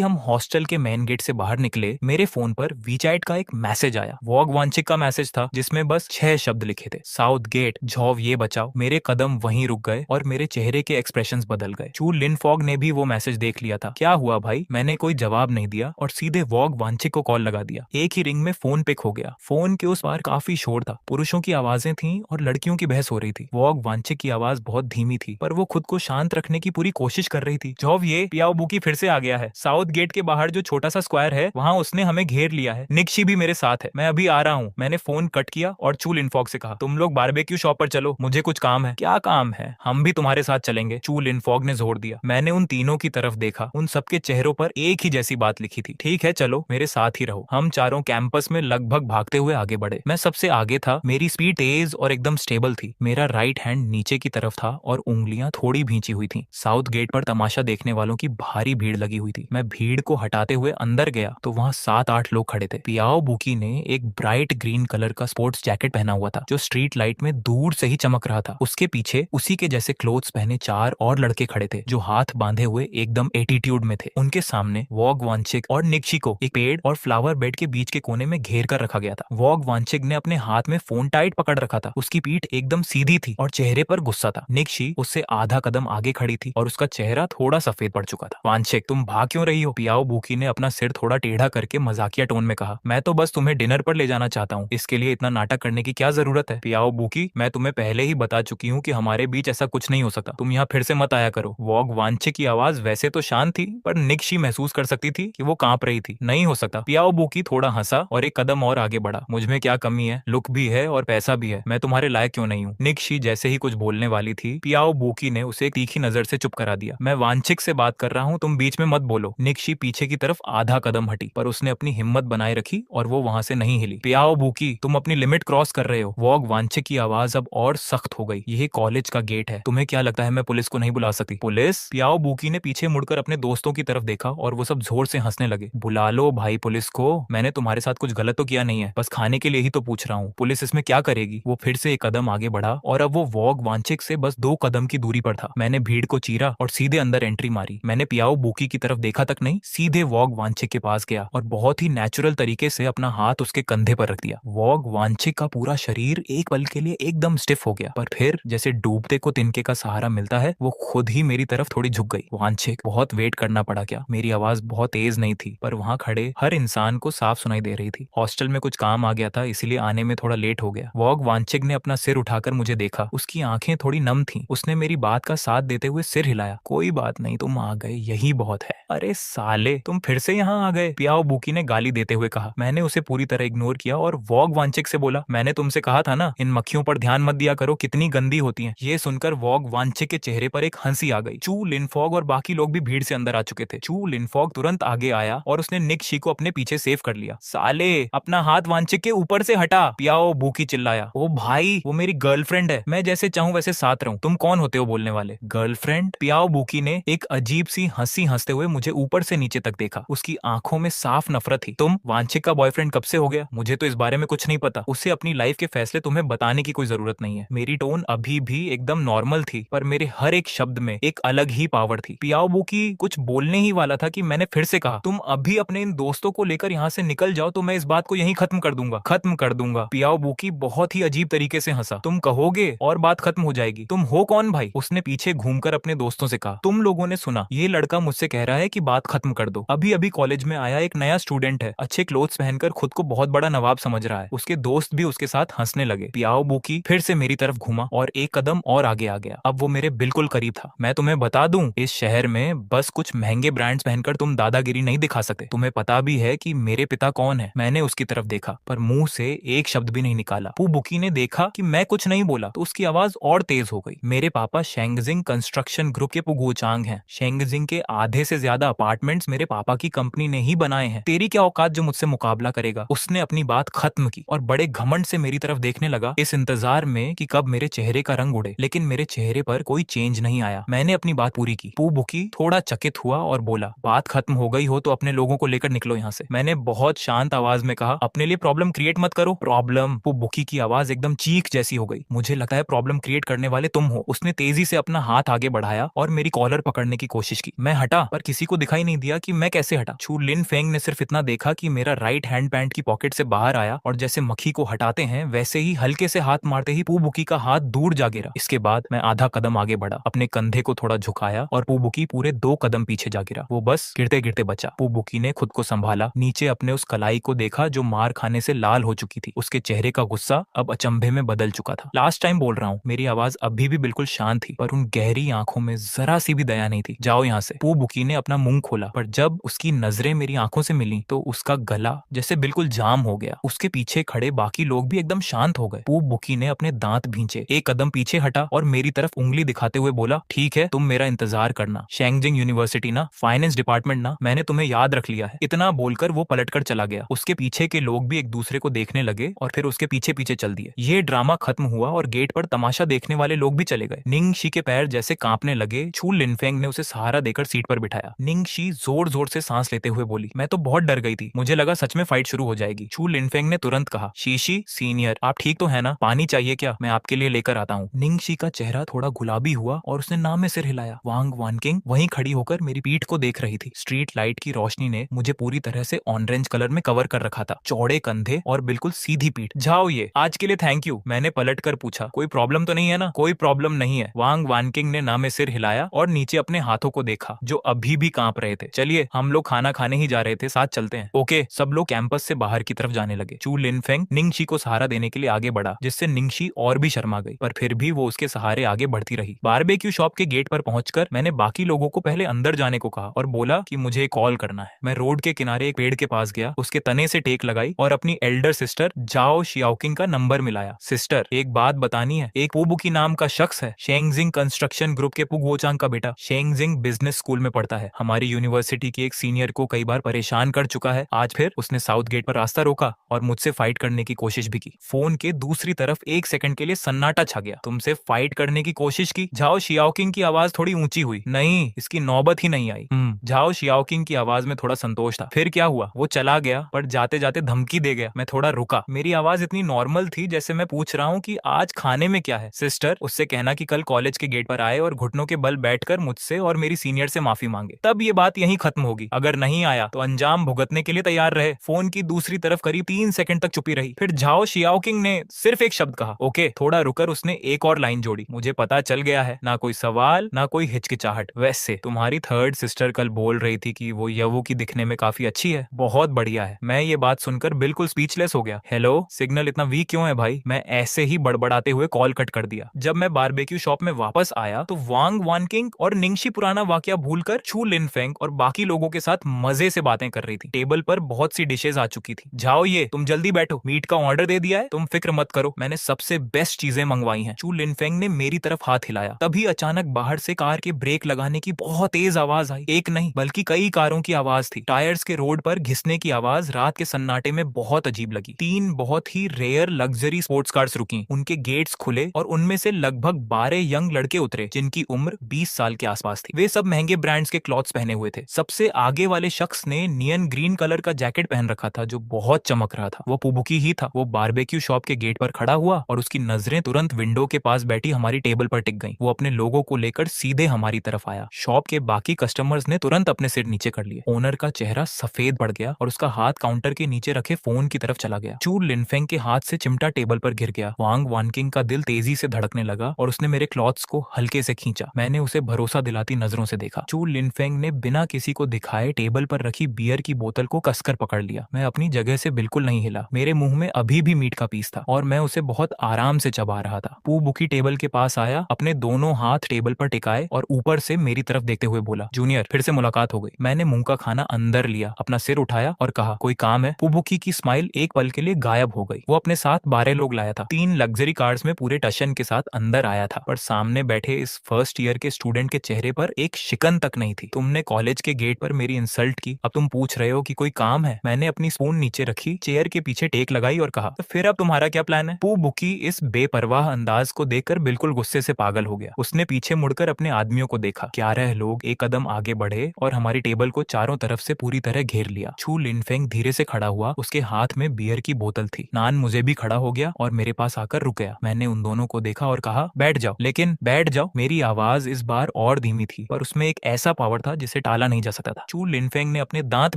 हम हॉस्टल के मेन गेट से बाहर निकले, मेरे फोन पर वीचैट का एक मैसेज आया। वॉग वांचिक का मैसेज था जिसमें बस 6 शब्द लिखे थे, साउथ गेट, झौव ये बचाओ। मेरे कदम वहीं रुक गए और मेरे चेहरे के एक्सप्रेशंस बदल गए। चू लिनफॉग ने भी वो मैसेज देख लिया था। क्या हुआ भाई? मैंने कोई जवाब नहीं दिया और सीधे वॉग वांचिक को कॉल लगा दिया। एक ही रिंग में फोन पिक हो गया। फोन के उस पार काफी शोर था, पुरुषों की आवाजें थीं और लड़कियों की बहस हो रही थी। वॉग वांचिक की आवाज बहुत धीमी थी पर वो खुद को शांत रखने की पूरी कोशिश कर रही थी। झौव ये पियाओ बुकी फिर से आ गया है। साउथ गेट के बाहर जो छोटा सा स्क्वायर है वहाँ उसने हमें घेर लिया है। निक्शी भी मेरे साथ है। मैं अभी आ रहा हूँ। मैंने फोन कट किया और चू लिनफॉग से कहा, तुम लोग बारबेक्यू शॉप पर चलो, मुझे कुछ काम है। क्या काम है? हम भी तुम्हारे साथ चलेंगे, चू लिनफॉग ने जोर दिया। मैंने उन तीनों की तरफ देखा। उन सबके चेहरों पर एक ही जैसी बात लिखी थी, ठीक है चलो मेरे साथ ही रहो। हम चारों कैंपस में लगभग भागते हुए आगे बढ़े। मैं सबसे आगे था। मेरी स्पीड तेज और एकदम स्टेबल थी। मेरा राइट हैंड नीचे की तरफ था और उंगलियां थोड़ी भींची हुई थी। साउथ गेट पर तमाशा देखने वालों की भारी भीड़ लगी हुई थी। मैं भीड़ को हटाते हुए अंदर गया तो वहाँ 7-8 लोग खड़े थे। पियाओ बुकी ने एक ब्राइट ग्रीन कलर का स्पोर्ट्स जैकेट पहना हुआ था जो स्ट्रीट लाइट में दूर से ही चमक रहा था। उसके पीछे उसी के जैसे क्लोथ्स पहने 4 और लड़के खड़े थे जो हाथ बांधे हुए एकदम एटीट्यूड में थे। उनके सामने वॉग वांचिक और निक्शी को एक पेड़ और फ्लावर बेड के बीच के कोने में घेर कर रखा गया था। वॉग वांचिक ने अपने हाथ में फोन टाइट पकड़ रखा था। उसकी पीठ एकदम सीधी थी और चेहरे पर गुस्सा था। निक्शी उससे आधा कदम आगे खड़ी थी और उसका चेहरा थोड़ा सफेद पड़ चुका था। वांचिक, तुम भाग क्यों रही हो? पियाओ बुकी ने अपना सिर थोड़ा टेढ़ा करके मजाकिया टोन में कहा। मैं तो बस तुम्हें डिनर पर ले जाना चाहता हूँ, इसके लिए इतना नाटक करने की क्या जरूरत है? पियाओ बुकी, मैं तुम्हें पहले ही बता चुकी हूँ कि हमारे बीच ऐसा कुछ नहीं हो सकता। तुम यहाँ फिर से मत आया करो। वॉग वांचिक की आवाज वैसे तो शांत थी पर निक्शी महसूस कर सकती थी कि वो कांप रही थी। नहीं हो सकता। पियाओ बुकी थोड़ा हंसा और एक कदम और आगे बढ़ा। मुझमें क्या कमी है? लुक भी है और पैसा भी है। मैं तुम्हारे लायक क्यों नहीं हूँ? निक्शी जैसे ही कुछ बोलने वाली थी, पियाओ बुकी ने उसे एक तीखी नजर से चुप करा दिया। मैं वांचिक से बात कर रहा हूँ, तुम बीच में मत बोलो। निक्शी पीछे की तरफ आधा कदम हटी पर उसने अपनी हिम्मत बनाए रखी और वो वहां से नहीं हिली। पियाओ बुकी, तुम अपनी लिमिट क्रॉस कर रहे हो। वॉग वांचिक की आवाज अब और सख्त हो गई। यह कॉलेज का गेट है। तुम्हें क्या लगता है मैं पुलिस को नहीं बुला सकती? पुलिस? पियाओ बुकी ने पीछे मुड़कर अपने दोस्तों की तरफ देखा और वो सब जोर से हंसने लगे। बुला लो भाई पुलिस को। मैंने तुम्हारे साथ कुछ गलत तो किया नहीं है, बस खाने के लिए ही तो पूछ रहा हूँ। पुलिस इसमें क्या करेगी? वो फिर से एक कदम आगे बढ़ा और अब वो वॉग वांचिक से बस 2 कदम की दूरी पर था। मैंने भीड़ को चीरा और सीधे अंदर एंट्री मारी। मैंने पियाओ बुकी की तरफ देखा तक नहीं, सीधे वॉग वांचिक के पास गया और बहुत ही नेचुरल तरीके से अपना हाथ उसके कंधे पर रख दिया। वॉग वांचिक का पूरा शरीर एक पल के लिए एकदम स्टिफ हो गया पर फिर जैसे डूबते को तिनके का सहारा मिलता है, वो खुद ही मेरी तरफ थोड़ी झुक गई। वांचिक, बहुत वेट करना पड़ा क्या? मेरी आवाज बहुत तेज नहीं थी पर वहां खड़े हर इंसान को साफ सुनाई दे रही थी। हॉस्टल में कुछ काम आ गया था इसीलिए आने में थोड़ा लेट हो गया। वॉग वांचिक ने अपना सिर उठाकर मुझे देखा। उसकी आंखें थोड़ी नम थी। उसने मेरी बात का साथ देते हुए सिर हिलाया। कोई बात नहीं, तुम आ गए, यही बहुत है। अरे साले, तुम फिर से यहाँ आ गए, पियाओ बुकी ने गाली देते हुए कहा। मैंने उसे पूरी तरह इग्नोर किया और वॉग वांचिक से बोला, मैंने तुमसे कहा था ना इन मक्खियों पर ध्यान मत दिया करो, कितनी गंदी होती हैं। ये सुनकर वॉग वांचिक के चेहरे पर एक हंसी आ गई। चू लिनफॉग और बाकी लोग भी भीड़ से अंदर आ चुके थे। चू लिनफॉग तुरंत आगे आया और उसने निक्शी को अपने पीछे सेव कर लिया। साले, अपना हाथ वांचिक के ऊपर से हटा, पियाओ बुकी चिल्लाया। ओ भाई, वो मेरी गर्लफ्रेंड है, मैं जैसे चाहूं वैसे साथ रहूं। तुम कौन होते हो बोलने वाले? गर्लफ्रेंड? पियाओ बुकी ने एक अजीब सी हंसी हंसते हुए मुझे ऊपर से नीचे तक देखा। उसकी आंखों में साफ नफरत थी। तुम वांचिक का बॉयफ्रेंड कब से हो गया? मुझे तो इस बारे में कुछ नहीं पता। उसे अपनी लाइफ के फैसले तुम्हें बताने की कोई जरूरत नहीं है। मेरी टोन अभी भी एकदम नॉर्मल थी पर मेरे हर एक शब्द में एक अलग ही पावर थी। पियाओ बुकी कुछ बोलने ही वाला था कि मैंने फिर से कहा, तुम अभी अपने इन दोस्तों को लेकर यहाँ से निकल जाओ तो मैं इस बात को यहीं खत्म कर दूंगा, खत्म कर दूंगा। पियाओ बुकी बहुत ही अजीब तरीके से हंसा। तुम कहोगे और बात खत्म हो जाएगी। तुम हो कौन भाई? उसने पीछे घूमकर अपने दोस्तों से कहा। तुम लोगों ने सुना, ये लड़का मुझसे कह रहा है कि बात खत्म कर दो। अभी अभी कॉलेज में आया एक नया स्टूडेंट है, अच्छे क्लोथ्स पहनकर खुद को बहुत बड़ा नवाब समझ रहा है। उसके दोस्त भी उसके साथ हंसने लगे। पियाओ बुकी फिर से मेरी तरफ घूमा और एक कदम और आगे आ गया। अब वो मेरे बिल्कुल करीब था। मैं तुम्हें बता दूं, इस शहर में बस कुछ महंगे ब्रांड्स पहनकर तुम दादागिरी नहीं दिखा सकते। तुम्हें पता भी है कि मेरे पिता कौन है। मैंने उसकी तरफ देखा पर मुंह से एक शब्द भी नहीं निकाला। पू बुकी ने देखा कि मैं कुछ नहीं बोला तो उसकी आवाज और तेज हो गई। मेरे पापा शेंगजिंग कंस्ट्रक्शन ग्रुप के पुगुचांग हैं। शेंगजिंग के आधे से ज्यादा अपार्टमेंट्स मेरे पापा की कंपनी ने ही बनाए हैं। तेरी क्या औकात जो मुझसे मुकाबला करेगा? उसने अपनी बात खत्म की और बड़े घमंड से मेरी तरफ देखने लगा इस इंतजार में कि कब मेरे चेहरे का रंग उड़े, लेकिन मेरे चेहरे पर कोई चेंज नहीं आया। मैंने अपनी बात पूरी की। पू बुकी थोड़ा चकित हुआ और बोला, बात खत्म हो गई हो तो अपने लोगों को लेकर निकलो यहाँ से। मैंने बहुत शांत आवाज में कहा, अपने लिए प्रॉब्लम क्रिएट मत करो। प्रॉब्लम? पू बुकी की आवाज एकदम चीख जैसी हो गई। मुझे लगता है प्रॉब्लम क्रिएट करने वाले तुम हो। उसने तेजी से अपना हाथ आगे बढ़ाया और मेरी कॉलर पकड़ने की कोशिश की। मैं हटा, पर किसी को दिखाई नहीं दिया कि मैं कैसे हटा। छू लिन फेंग ने सिर्फ इतना देखा कि मेरा राइट हैंड पैंट की पॉकेट से बाहर आया और जैसे मक्खी को हटाते हैं वैसे ही हल्के से हाथ मारते ही पू बुकी का हाथ दूर जा गिरा। इसके बाद मैं आधा कदम आगे बढ़ा, अपने कंधे को थोड़ा झुकाया और पू बुकी पूरे 2 कदम पीछे जा गिरा। वो बस गिरते गिरते बचा। पू बुकी ने खुद को संभाला, नीचे अपने उस कलाई को देखा जो मार खाने से लाल हो चुकी थी। उसके चेहरे का गुस्सा अब अचंभे में बदल चुका था। लास्ट टाइम बोल रहा हूँ, मेरी आवाज अभी भी बिल्कुल शांत थी, पर उन गहरी आंखों में जरा सी भी दया नहीं थी। जाओ यहाँ से। पू बुकी ने अपना मुंह खोला, पर जब उसकी नजरें मेरी आंखों से मिली तो उसका गला जैसे बिल्कुल जाम हो गया। उसके पीछे खड़े बाकी लोग भी एकदम शांत हो गए। पू बुकी ने अपने दांत भींचे, एक कदम पीछे हटा और मेरी तरफ उंगली दिखाते हुए बोला, ठीक है, तुम मेरा इंतजार करना। शेंगजिंग यूनिवर्सिटी ना, फाइनेंस डिपार्टमेंट ना, मैंने तुम्हें याद रख लिया है। इतना बोलकर वो पलटकर चला गया। उसके पीछे के लोग भी एक दूसरे को देखने लगे और फिर उसके पीछे पीछे चल दिए। ये ड्रामा खत्म हुआ और गेट पर तमाशा देखने वाले लोग भी चले गए। निंग शी के पैर जैसे कांपने लगे। छू लिनफेंग ने उसे सहारा देकर सीट पर बिठाया। निंग शी जोर जोर से सांस लेते हुए बोली, मैं तो बहुत डर गई थी, मुझे लगा सच में फाइट शुरू हो जाएगी। छू लिनफेंग ने तुरंत कहा, शीशी सीनियर, आप ठीक तो है ना? पानी चाहिए क्या? मैं आपके लिए लेकर आता हूँ। निंग शी का चेहरा थोड़ा गुलाबी हुआ और उसने ना में सिर हिलाया। वांग वानकिंग वहीं खड़ी होकर मेरी पीठ को देख रही थी। स्ट्रीट लाइट की रोशनी ने मुझे पूरी तरह से ऑरेंज कलर में कवर कर रखा था। चौड़े कंधे और बिल्कुल सीधी पीठ। जाओ ये, आज के लिए थैंक यू। मैंने पलट कर पूछा, कोई प्रॉब्लम तो नहीं है ना? कोई प्रॉब्लम नहीं है। वांग वानकिंग ने ना में सिर हिलाया और नीचे अपने हाथों को देखा जो अभी भी कांप रहे थे। चलिए, हम लोग खाना खाने ही जा रहे थे, साथ चलते हैं। ओके। सब लोग कैंपस से बाहर की तरफ जाने लगे। चू लिनफेंग निंगशी को सहारा देने के लिए आगे बढ़ा, जिससे निंगशी और भी शर्मा गई, पर फिर भी वो उसके सहारे आगे बढ़ती रही। बारबेक्यू शॉप के गेट पर पहुंचकर मैंने बाकी लोगों को पहले अंदर जाने को कहा और बोला कि मुझे कॉल करना है। मैं रोड के किनारे एक पेड़ के पास गया, उसके तने से टेक लगाई और अपनी एल्डर सिस्टर जाओ शियाओकिंग का नंबर मिलाया। सिस्टर, एक बात बतानी है। एक पुबुकी नाम का शख्स है, शेंगजिंग कंस्ट्रक्शन ग्रुप के पुगवोचांग का बेटा। शेंगजिंग बिजनेस स्कूल में पढ़ता है, हमारी यूनिवर्सिटी के एक सीनियर को कई बार परेशान कर चुका है। आज फिर उसने साउथ गेट पर रास्ता रोका और मुझसे फाइट करने की कोशिश भी की। फोन के दूसरी तरफ 1 सेकंड के लिए सन्नाटा छा गया। तुमसे फाइट करने की कोशिश की? झाओ शियाओकिंग की आवाज थोड़ी ऊंची हुई। नहीं, इसकी नौबत ही नहीं आई। झाओ शियाओकिंग की आवाज में थोड़ा संतोष था। फिर क्या हुआ? वो चला गया, पर जाते जाते धमकी दे गया। मैं थोड़ा रुका। मेरी आवाज इतनी नॉर्मल थी जैसे मैं पूछ रहा हूँ कि आज खाने में क्या है। सिस्टर, उससे कहना कि कल कॉलेज के गेट पर आए और घुटनों के बल बैठकर मुझसे और मेरी सीनियर से माफी मांगे। तब ये बात यहीं खत्म होगी। अगर नहीं आया तो अंजाम भुगतने के लिए तैयार रहे। फोन की दूसरी तरफ करीब 3 सेकंड तक चुपी रही। फिर झाओ शियाओकिंग ने सिर्फ एक शब्द कहा, ओके। थोड़ा रुकर उसने एक और लाइन जोड़ी, मुझे पता चल गया है, ना कोई सवाल ना कोई हिचकिचाहट। वैसे तुम्हारी थर्ड सिस्टर कल बोल रही थी कि वो यवू की दिखने में काफी अच्छी है। बहुत बढ़िया है। मैं ये बात सुनकर बिल्कुल स्पीचलेस हो गया। हेलो, सिग्नल इतना वीक क्यों है भाई? मैं ऐसे ही बड़बड़ाते हुए कॉल कट कर दिया। जब मैं बारबेक्यू शॉप में वापस आया तो वांग वानकिंग और निंगशी पुराना वाकया भूलकर छू लिनफेंग और बाकी लोगों के साथ मजे से बातें कर रही थी। टेबल पर बहुत सी डिशेज आ चुकी थी। जाओ ये, तुम जल्दी बैठो, मीट का ऑर्डर दे दिया है, तुम फिक्र मत करो, मैंने सबसे बेस्ट चीजें मंगवाई हैं। चू लिनफेंग ने मेरी तरफ हाथ हिलाया। तभी अचानक बाहर से कार के ब्रेक लगाने की बहुत तेज आवाज आई। एक नहीं बल्कि कई कारों की आवाज थी। टायर्स के रोड पर घिसने की आवाज रात के सन्नाटे में बहुत अजीब लगी। 3 बहुत ही रेयर लग्जरी स्पोर्ट्स कार्स रुकी। उनके गेट्स खुले और उनमें से लगभग 12 यंग लड़के उतरे जिनकी उम्र 20 साल के आसपास थी। वे सब महंगे ब्रांड्स के क्लॉथ्स पहने हुए थे। सबसे आगे वाले शख्स ने नियन ग्रीन कलर का जैकेट पहन रखा था जो बहुत चमक रहा था। वो पुबुकी ही था। वो बारबेक्यू शॉप के गेट पर खड़ा हुआ और उसकी नजरें तुरंत विंडो के पास बैठी हमारी टेबल पर टिक गईं। वो अपने लोगों को लेकर सीधे हमारी तरफ आया। शॉप के बाकी कस्टमर्स ने तुरंत अपने सिर नीचे कर लिए। ओनर का चेहरा सफेद पड़ गया और उसका हाथ काउंटर के नीचे रखे फोन की तरफ चला गया। चू लिनफेंग के हाथ से चिमटा टेबल पर गिर गया। वांग वानकिंग का दिल तेजी से धड़कने लगा और उसने मेरे क्लॉथ्स को हल्के से खींचा। मैंने उसे भरोसा दिलाती नजरों से देखा। चू लिनफेंग ने बिना किसी को दिखाए टेबल पर रखी बियर की बोतल को कसकर पकड़ लिया। मैं अपनी जगह से बिल्कुल नहीं हिला। मेरे मुंह में अभी भी मीट का पीस था और मैं उसे बहुत आराम से चबा रहा था। पू बुकी टेबल के पास आया, अपने दोनों हाथ टेबल पर टिकाए और ऊपर से मेरी तरफ देखते हुए बोला, जूनियर, फिर से मुलाकात हो गई। मैंने मुंह का खाना अंदर लिया, अपना सिर उठाया और कहा, कोई काम है? पू बुकी की स्माइल एक पल के लिए गायब हो गई। वो अपने साथ 12 लोग लाया था। 3 लग्जरी कार्स में पूरे टशन के साथ अंदर आया था, पर सामने बैठे इस फर्स्ट ईयर के स्टूडेंट के चेहरे पर एक शिकन तक नहीं थी। तुमने कॉलेज के गेट पर मेरी इंसल्ट की, अब तुम पूछ रहे हो कि कोई काम है? मैंने अपनी स्पून नीचे रखी, चेयर के पीछे टेक लगाई और कहा, तो फिर अब तुम्हारा क्या प्लान प्लान है? पू बुकी इस बेपरवाह अंदाज को देखकर बिल्कुल गुस्से से पागल हो गया। उसने पीछे मुड़कर अपने आदमियों को देखा। 11 लोग एक कदम आगे बढ़े और हमारी टेबल को चारों तरफ से पूरी तरह घेर लिया। चू लिनफेंग धीरे से खड़ा हुआ, उसके हाथ में बियर की बोतल थी। नान मुझे भी खड़ा हो गया और मेरे पास आकर रुक गया। मैंने उन दोनों को देखा और कहा, बैठ जाओ। लेकिन बैठ जाओ। मेरी आवाज इस बार और धीमी थी, पर उसमें एक ऐसा पावर था जिसे टाला नहीं जा सकता था। चू लिनफेंग ने अपने दांत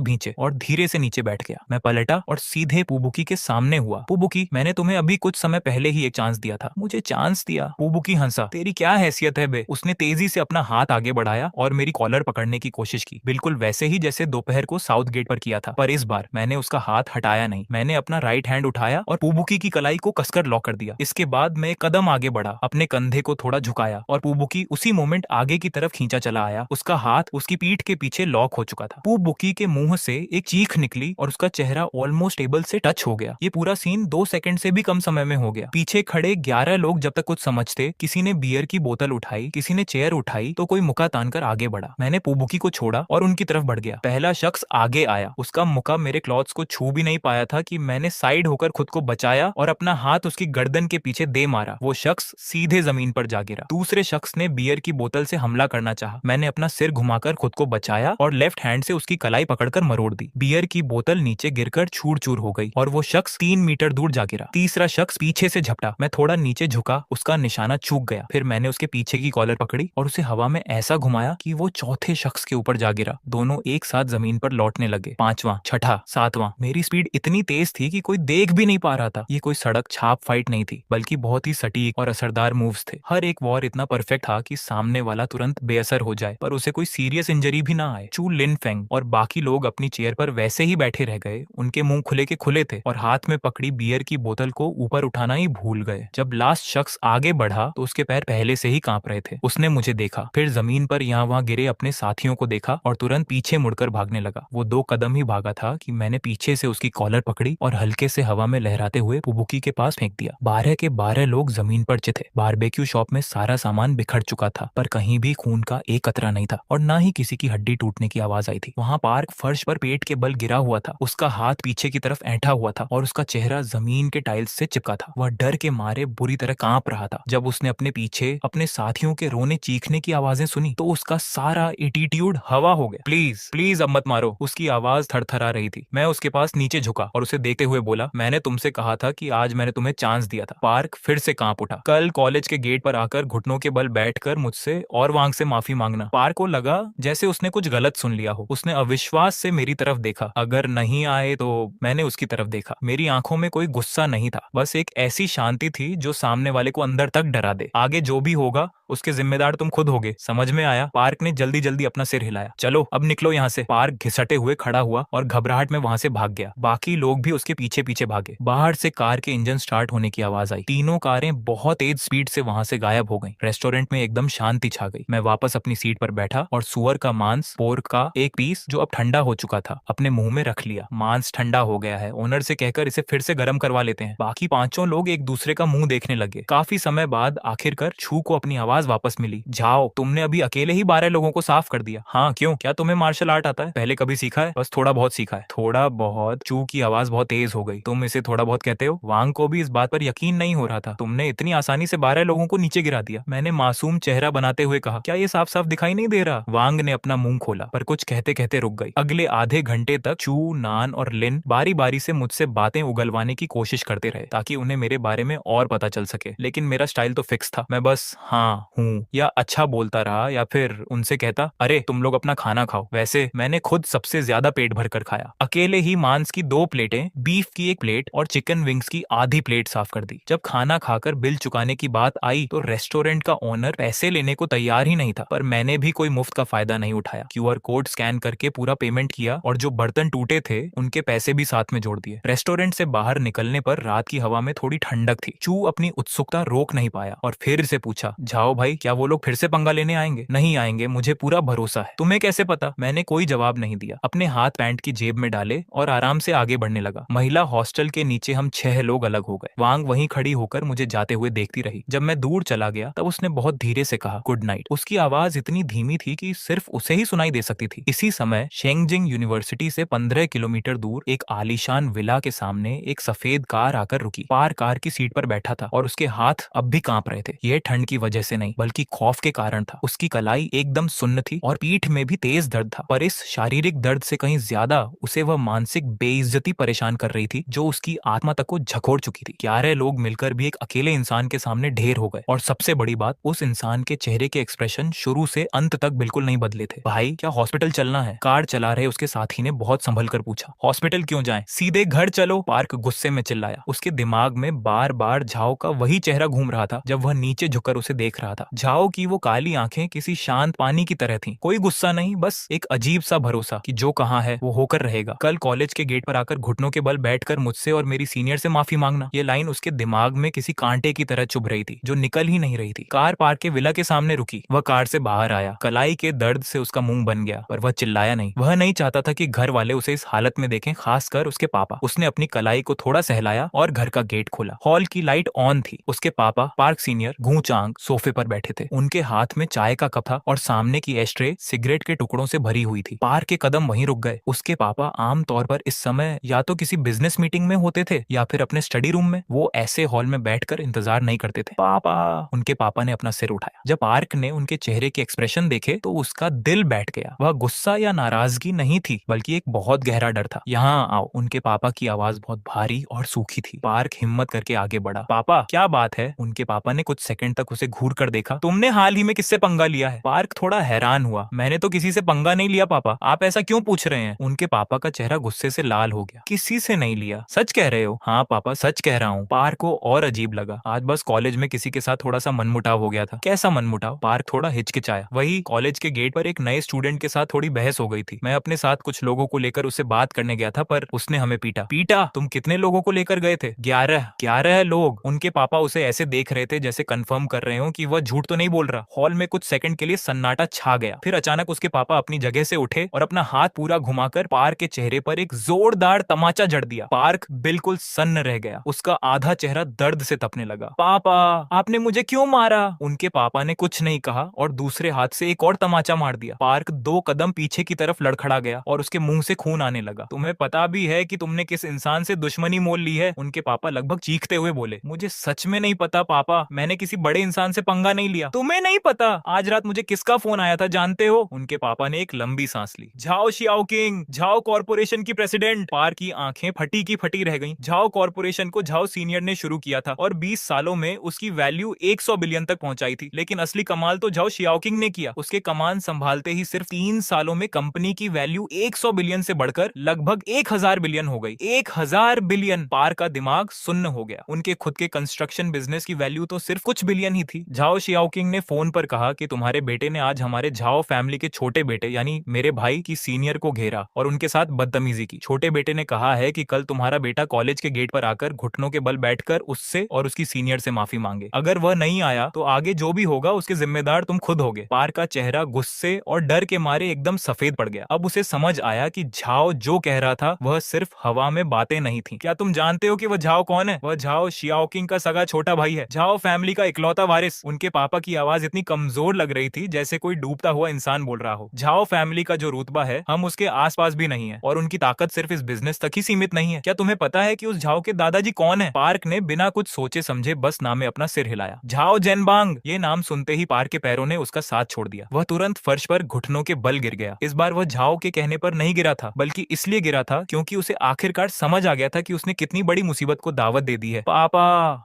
भींचे और धीरे से नीचे बैठ गया। मैं पलटा और सीधे पुबुकी के सामने हुआ। पुबुकी, मैंने तुम्हें अभी कुछ समय पहले ही एक चांस दिया था। मुझे चांस दिया? पुबुकी हंसा। तेरी क्या हैसियत है बे? उसने तेजी से अपना हाथ आगे बढ़ाया और मेरी कॉलर पकड़ने की कोशिश की, बिल्कुल वैसे ही जैसे दोपहर को साउथ गेट पर किया था। पर इस बार मैंने उसका हाथ हटाया नहीं। मैंने अपना राइट हैंड उठाया और पुबुकी की कलाई को कसकर लॉक कर दिया। इसके बाद मैं एक कदम आगे बढ़ा, अपने कंधे को थोड़ा झुकाया और पुबुकी उसी मोमेंट आगे की तरफ खींचा चला आया। उसका हाथ उसकी पीठ के पीछे लॉक हो चुका था। पुबुकी के मुंह से एक चीख निकली और उसका चेहरा ऑलमोस्ट टेबल से टच हो गया। ये पूरा सीन 2 सेकंड से भी कम समय में हो गया। पीछे खड़े 11 लोग जब तक कुछ समझते, किसी ने बियर की बोतल उठाई, किसी ने चेयर उठाई, तो कोई मुका तानकर आगे बढ़ा। मैंने पुबुकी को छोड़ा और उनकी तरफ बढ़ गया। पहला शख्स आगे आया। उसका मुका मेरे क्लॉथ्स को छू भी नहीं पाया था कि मैंने साइड होकर खुद को बचाया और अपना हाथ उसकी गर्दन के पीछे दे मारा। वो शख्स सीधे जमीन पर जा गिरा। दूसरे शख्स ने बियर की बोतल से हमला करना चाहा। मैंने अपना सिर घुमाकर खुद को बचाया और लेफ्ट हैंड से उसकी कलाई पकड़कर मरोड़ दी। बियर की बोतल नीचे गिरकर चूर चूर हो गई और वो शख्स 3 मीटर दूर जा गिरा। तीसरा शख्स पीछे से झपटा। मैं थोड़ा नीचे झुका, उसका निशाना चूक गया। फिर मैंने उसके पीछे की कॉलर पकड़ी और उसे हवा में ऐसा घुमाया कि वो चौथे शख्स के ऊपर जा गिरा। दोनों एक साथ जमीन पर लौटने लगे। 5वां, छठा, 7वां। मेरी स्पीड इतनी तेज थी कि कोई देख भी नहीं पा रहा था। ये कोई सड़क छाप फाइट नहीं थी, बल्कि बहुत ही सटीक और असरदार मूव्स थे। हर एक वॉर इतना परफेक्ट था कि सामने वाला तुरंत बेअसर हो जाए, पर उसे कोई सीरियस इंजरी भी ना आए। चू लिनफेंग और बाकी लोग अपनी चेयर पर वैसे ही बैठे रह गए। उनके मुंह खुले के खुले थे और हाथ में पकड़ी बियर की बोतल को ऊपर उठाना ही भूल गए। जब लास्ट शख्स आगे बढ़ा तो उसके पैर पहले से ही कांप रहे थे। उसने मुझे देखा, फिर जमीन पर यहाँ वहां गिरे अपने साथियों को देखा और तुरंत पीछे मुड़कर भागने लगा। वो 2 कदम ही भागा था कि मैंने पीछे से उसकी कॉलर पकड़ी और हल्के से हवा में लहराते हुए पुबुकी के पास फेंक दिया। 12 के 12 लोग जमीन पर चिते। बारबेक्यू शॉप में सारा सामान बिखर चुका था, पर कहीं भी खून का एक कतरा नहीं था और ना ही किसी की हड्डी टूटने की आवाज आई थी। वहां पार्क फर्श पर पेट के बल गिरा हुआ था। उसका हाथ पीछे की तरफ ऐंठा हुआ था और उसका चेहरा जमीन के टाइल्स से चिपका था। वह डर के मारे बुरी तरह कांप रहा था। जब उसने अपने पीछे अपने साथियों के रोने चीखने की आवाजें सुनी तो उसका सारा एटीट्यूड हवा हो गया। प्लीज प्लीज अब मत मारो। उसकी आवाज थरथरा रही थी। मैं उसके पास नीचे झुका और उसे देखते हुए बोला, मैंने तुमसे कहा था कि आज मैंने तुम्हें चांस दिया था। पार्क फिर से कांप उठा। कल कॉलेज के गेट पर आकर घुटनों के बल बैठकर मुझसे और वांग से माफी मांगना। पार्क को लगा जैसे उसने कुछ गलत सुन लिया हो। उसने अविश्वास से मेरी तरफ देखा। अगर नहीं आए तो मैंने उसकी तरफ देखा। मेरी आंखों में कोई गुस्सा नहीं था, बस एक ऐसी शांति थी जो सामने वाले को अंदर तक डरा दे। आगे जो भी होगा उसके जिम्मेदार तुम खुद होगे, समझ में आया? पार्क ने जल्दी जल्दी अपना सिर हिलाया। चलो अब निकलो यहाँ से। पार्क घिसटे हुए खड़ा हुआ और घबराहट में वहां से भाग गया। बाकी लोग भी उसके पीछे पीछे भागे। बाहर से कार के इंजन स्टार्ट होने की आवाज आई। तीनों कारें बहुत तेज स्पीड से वहां से गायब हो गईं। रेस्टोरेंट में एकदम शांति छा गई। मैं वापस अपनी सीट पर बैठा और सुअर का मांस, पोर्क का एक पीस जो अब ठंडा हो चुका था, अपने मुंह में रख लिया। मांस ठंडा हो गया है, ओनर से कहकर इसे फिर से गर्म करवा लेते हैं। बाकी 5 लोग एक दूसरे का मुंह देखने लगे। काफी समय बाद आखिरकार छू को अपनी आवाज वापस मिली। जाओ, तुमने अभी अकेले ही 12 लोगों को साफ कर दिया। हाँ, क्यों? क्या तुम्हें मार्शल आर्ट आता है? पहले कभी सीखा है? बस थोड़ा बहुत सीखा है। थोड़ा बहुत? चू की आवाज बहुत तेज हो गई। तुम इसे थोड़ा बहुत कहते हो? वांग को भी इस बात पर यकीन नहीं हो रहा था। तुमने इतनी आसानी से 12 लोगों को नीचे गिरा दिया। मैंने मासूम चेहरा बनाते हुए कहा, क्या ये साफ साफ दिखाई नहीं दे रहा? वांग ने अपना मुंह खोला, पर कुछ कहते कहते रुक गई। अगले आधे घंटे तक चू, नान और लिन बारी बारी से मुझसे बातें उगलवाने की कोशिश करते रहे ताकि उन्हें मेरे बारे में और पता चल सके। लेकिन मेरा स्टाइल तो फिक्स था। मैं बस हाँ, हूँ या अच्छा बोलता रहा या फिर उनसे कहता, अरे तुम लोग अपना खाना खाओ। वैसे मैंने खुद सबसे ज्यादा पेट भर कर खाया। अकेले ही मांस की 2 प्लेटें, बीफ की 1 प्लेट और चिकन विंग्स की आधी प्लेट साफ कर दी। जब खाना खाकर बिल चुकाने की बात आई तो रेस्टोरेंट का ओनर पैसे लेने को तैयार ही नहीं था, पर मैंने भी कोई मुफ्त का फायदा नहीं उठाया। QR कोड स्कैन करके पूरा पेमेंट किया और जो बर्तन टूटे थे उनके पैसे भी साथ में जोड़ दिए। रेस्टोरेंट से बाहर निकलने पर रात की हवा में थोड़ी ठंडक थी। चू अपनी उत्सुकता रोक नहीं पाया और फिर से पूछा, जाओ भाई, क्या वो लोग फिर से पंगा लेने आएंगे? नहीं आएंगे, मुझे पूरा भरोसा है। तुम्हें कैसे पता? मैंने कोई जवाब नहीं दिया। अपने हाथ पैंट की जेब में डाले और आराम से आगे बढ़ने लगा। महिला हॉस्टल के नीचे हम 6 लोग अलग हो गए। वांग वहीं खड़ी होकर मुझे जाते हुए देखती रही। जब मैं दूर चला गया तब उसने बहुत धीरे से कहा, गुड नाइट। उसकी आवाज इतनी धीमी थी कि सिर्फ उसे ही सुनाई दे सकती थी। इसी समय शेंगजिंग यूनिवर्सिटी से 15 किलोमीटर दूर एक आलीशान विला के सामने एक सफेद कार आकर रुकी। पार कार की सीट पर बैठा था और उसके हाथ अब भी कांप रहे थे। यह ठंड की वजह से नहीं बल्कि खौफ के कारण था। उसकी कलाई एकदम सुन्न थी और पीठ में भी तेज दर्द था, पर इस शारीरिक दर्द से कहीं ज्यादा उसे वह मानसिक बेइज्जती परेशान कर रही थी जो उसकी आत्मा तक को झकोड़ चुकी थी। 11 लोग मिलकर भी एक अकेले इंसान के सामने ढेर हो गए और सबसे बड़ी बात, उस इंसान के चेहरे के एक्सप्रेशन शुरू से अंत तक बिल्कुल नहीं बदले थे। भाई क्या हॉस्पिटल चलना है? कार चला रहे उसके साथी ने बहुत संभल कर पूछा। हॉस्पिटल क्यों जाएं? सीधे घर चलो, पार्क गुस्से में चिल्लाया। उसके दिमाग में बार बार झाओ का वही चेहरा घूम रहा था जब वह नीचे झुककर उसे देख रहा था। झाओ की वो काली आंखें किसी शांत पानी की तरह थीं। कोई गुस्सा नहीं, बस एक अजीब सा भरोसा कि जो कहा है वो होकर रहेगा। कल कॉलेज के गेट पर आकर घुटनों के बल बैठकर मुझसे और मेरी सीनियर से माफी मांगना। ये लाइन उसके दिमाग में किसी कांटे की तरह चुभ रही थी जो निकल ही नहीं रही थी। कार पार्क के विला के सामने रुकी। वह कार से बाहर आया। कलाई के दर्द से उसका मुंह बन गया, पर वह चिल्लाया नहीं। वह नहीं चाहता था कि घर वाले उसे इस हालत में देखें, खासकर उसके पापा। उसने अपनी कलाई को थोड़ा सहलाया और घर का गेट खोला। हॉल की लाइट ऑन थी। उसके पापा पार्क सीनियर गूंच आंख सोफे पर बैठे थे। उनके हाथ में चाय का कप था और सामने की एस्ट्रे सिगरेट के टुकड़ों से भरी हुई थी। पार्क के कदम वहीं रुक गए। उसके पापा आमतौर पर इस समय या तो किसी बिजनेस मीटिंग में होते थे या फिर अपने स्टडी रूम में। वो ऐसे हॉल में बैठकर इंतजार नहीं करते थे। पापा, उनके पापा ने अपना सिर उठाया। जब पार्क ने उनके चेहरे के एक्सप्रेशन देखे तो उसका दिल बैठ गया। वह गुस्सा या नाराजगी नहीं थी बल्कि एक बहुत गहरा डर था। यहाँ आओ, उनके पापा की आवाज बहुत भारी और सूखी थी। पार्क हिम्मत करके आगे बढ़ा। पापा क्या बात है? उनके पापा ने कुछ सेकंड तक उसे घूर कर देखा। तुमने हाल ही में किससे पंगा लिया है? पार्क थोड़ा हैरान हुआ। मैंने तो किसी से पंगा नहीं लिया पापा, आप ऐसा क्यों पूछ रहे हैं? उनके पापा का चेहरा गुस्से से लाल हो गया। किसी से नहीं लिया? सच कह रहे हो? हाँ पापा सच कह रहा हूँ। पार्क को और अजीब लगा। आज बस कॉलेज में किसी के साथ थोड़ा सा मनमुटाव हो गया था। कैसा मनमुटाव? पार्क थोड़ा हिचकिचाया। वही कॉलेज के गेट पर एक नए स्टूडेंट के साथ थोड़ी बहस हो गई थी। मैं अपने साथ कुछ लोगों को लेकर उससे बात करने गया था पर उसने हमें पीटा। पीटा? तुम कितने लोगों को लेकर गए थे? 11 लोग। उनके पापा उसे ऐसे देख रहे थे जैसे कंफर्म कर रहे हो कि वह झूठ तो नहीं बोल रहा। हॉल में कुछ सेकंड के लिए सन्नाटा छा गया। फिर अचानक उसके पापा अपनी जगह से उठे और अपना हाथ पूरा घुमाकर पार्क के चेहरे पर एक जोरदार तमाचा जड़ दिया। पार्क बिल्कुल सन्न रह गया। उसका आधा चेहरा दर्द से तपने लगा। पापा आपने मुझे क्यों मारा? उनके पापा ने कुछ नहीं कहा और दूसरे हाथ से एक और तमाचा मार दिया। पार्क 2 कदम पीछे की तरफ लड़खड़ा गया और उसके मुंह से खून आने लगा। तुम्हें पता भी है कि तुमने किस इंसान से दुश्मनी मोल ली है? उनके पापा लगभग चीखते हुए बोले। मुझे सच में नहीं पता पापा, मैंने किसी बड़े इंसान से पंगा नहीं लिया। तुम्हें नहीं पता? आज रात मुझे किसका फोन आया था जानते हो? उनके पापा ने एक लंबी सांस ली। झाओ शियाओकिंग, झाओ कॉर्पोरेशन की प्रेसिडेंट। पार्क की आंखें फटी की फटी रह गईं। झाओ कॉर्पोरेशन को झाओ सीनियर ने शुरू किया था और 20 सालों में उसकी वैल्यू 100 बिलियन तक पहुंचाई थी। लेकिन असली कमाल तो झाओ शियाओकिंग ने किया। उसके कमान संभालते ही सिर्फ 3 सालों में कंपनी की वैल्यू 100 बिलियन से बढ़कर लगभग 1000 बिलियन हो गई। 1000 बिलियन। पार्क का दिमाग सुन्न हो गया। उनके खुद के कंस्ट्रक्शन बिजनेस की वैल्यू तो सिर्फ कुछ बिलियन ही थी। झाओ शियाओकिंग ने फोन पर कहा कि तुम्हारे बेटे ने आज हमारे झाओ फैमिली के छोटे बेटे यानी मेरे भाई की सीनियर को घेरा और उनके साथ बदतमीजी की। छोटे बेटे ने कहा है कि कल तुम्हारा बेटा कॉलेज के गेट पर आकर घुटनों के बल बैठकर उससे और उसकी सीनियर से माफी मांगे। अगर वह नहीं आया तो आगे जो भी होगा उसके जिम्मेदार तुम खुद होगे। पार्क का चेहरा गुस्से और डर के मारे एकदम सफेद पड़ गया। अब उसे समझ आया कि झाओ जो कह रहा था वह सिर्फ हवा में बातें नहीं थी। क्या तुम जानते हो कि वह झाओ कौन है? वह झाओ शियाओकिंग का सगा छोटा भाई है, झाओ फैमिली का इकलौता वारिस। उनके पापा की आवाज इतनी कमजोर लग रही थी जैसे कोई डूबता हुआ इंसान बोल रहा हो। झाओ फैमिली का जो रुतबा है हम उसके आसपास भी नहीं है और उनकी ताकत सिर्फ इस बिजनेस तक ही सीमित नहीं है। क्या तुम्हें पता है कि उस झाओ के दादाजी कौन है? पार्क ने बिना कुछ सोचे समझे बस नाम में अपना सिर हिलाया। झाओ जेनबांग। ये नाम सुनते ही पार्क के पैरों ने उसका साथ छोड़ दिया। वह तुरंत फर्श पर घुटनों के बल गिर गया। इस बार वह झाओ के कहने पर नहीं गिरा था बल्कि इसलिए गिरा था क्योंकि उसे आखिरकार समझ आ गया था कि उसने कितनी बड़ी मुसीबत को दावत दे दी है। पापा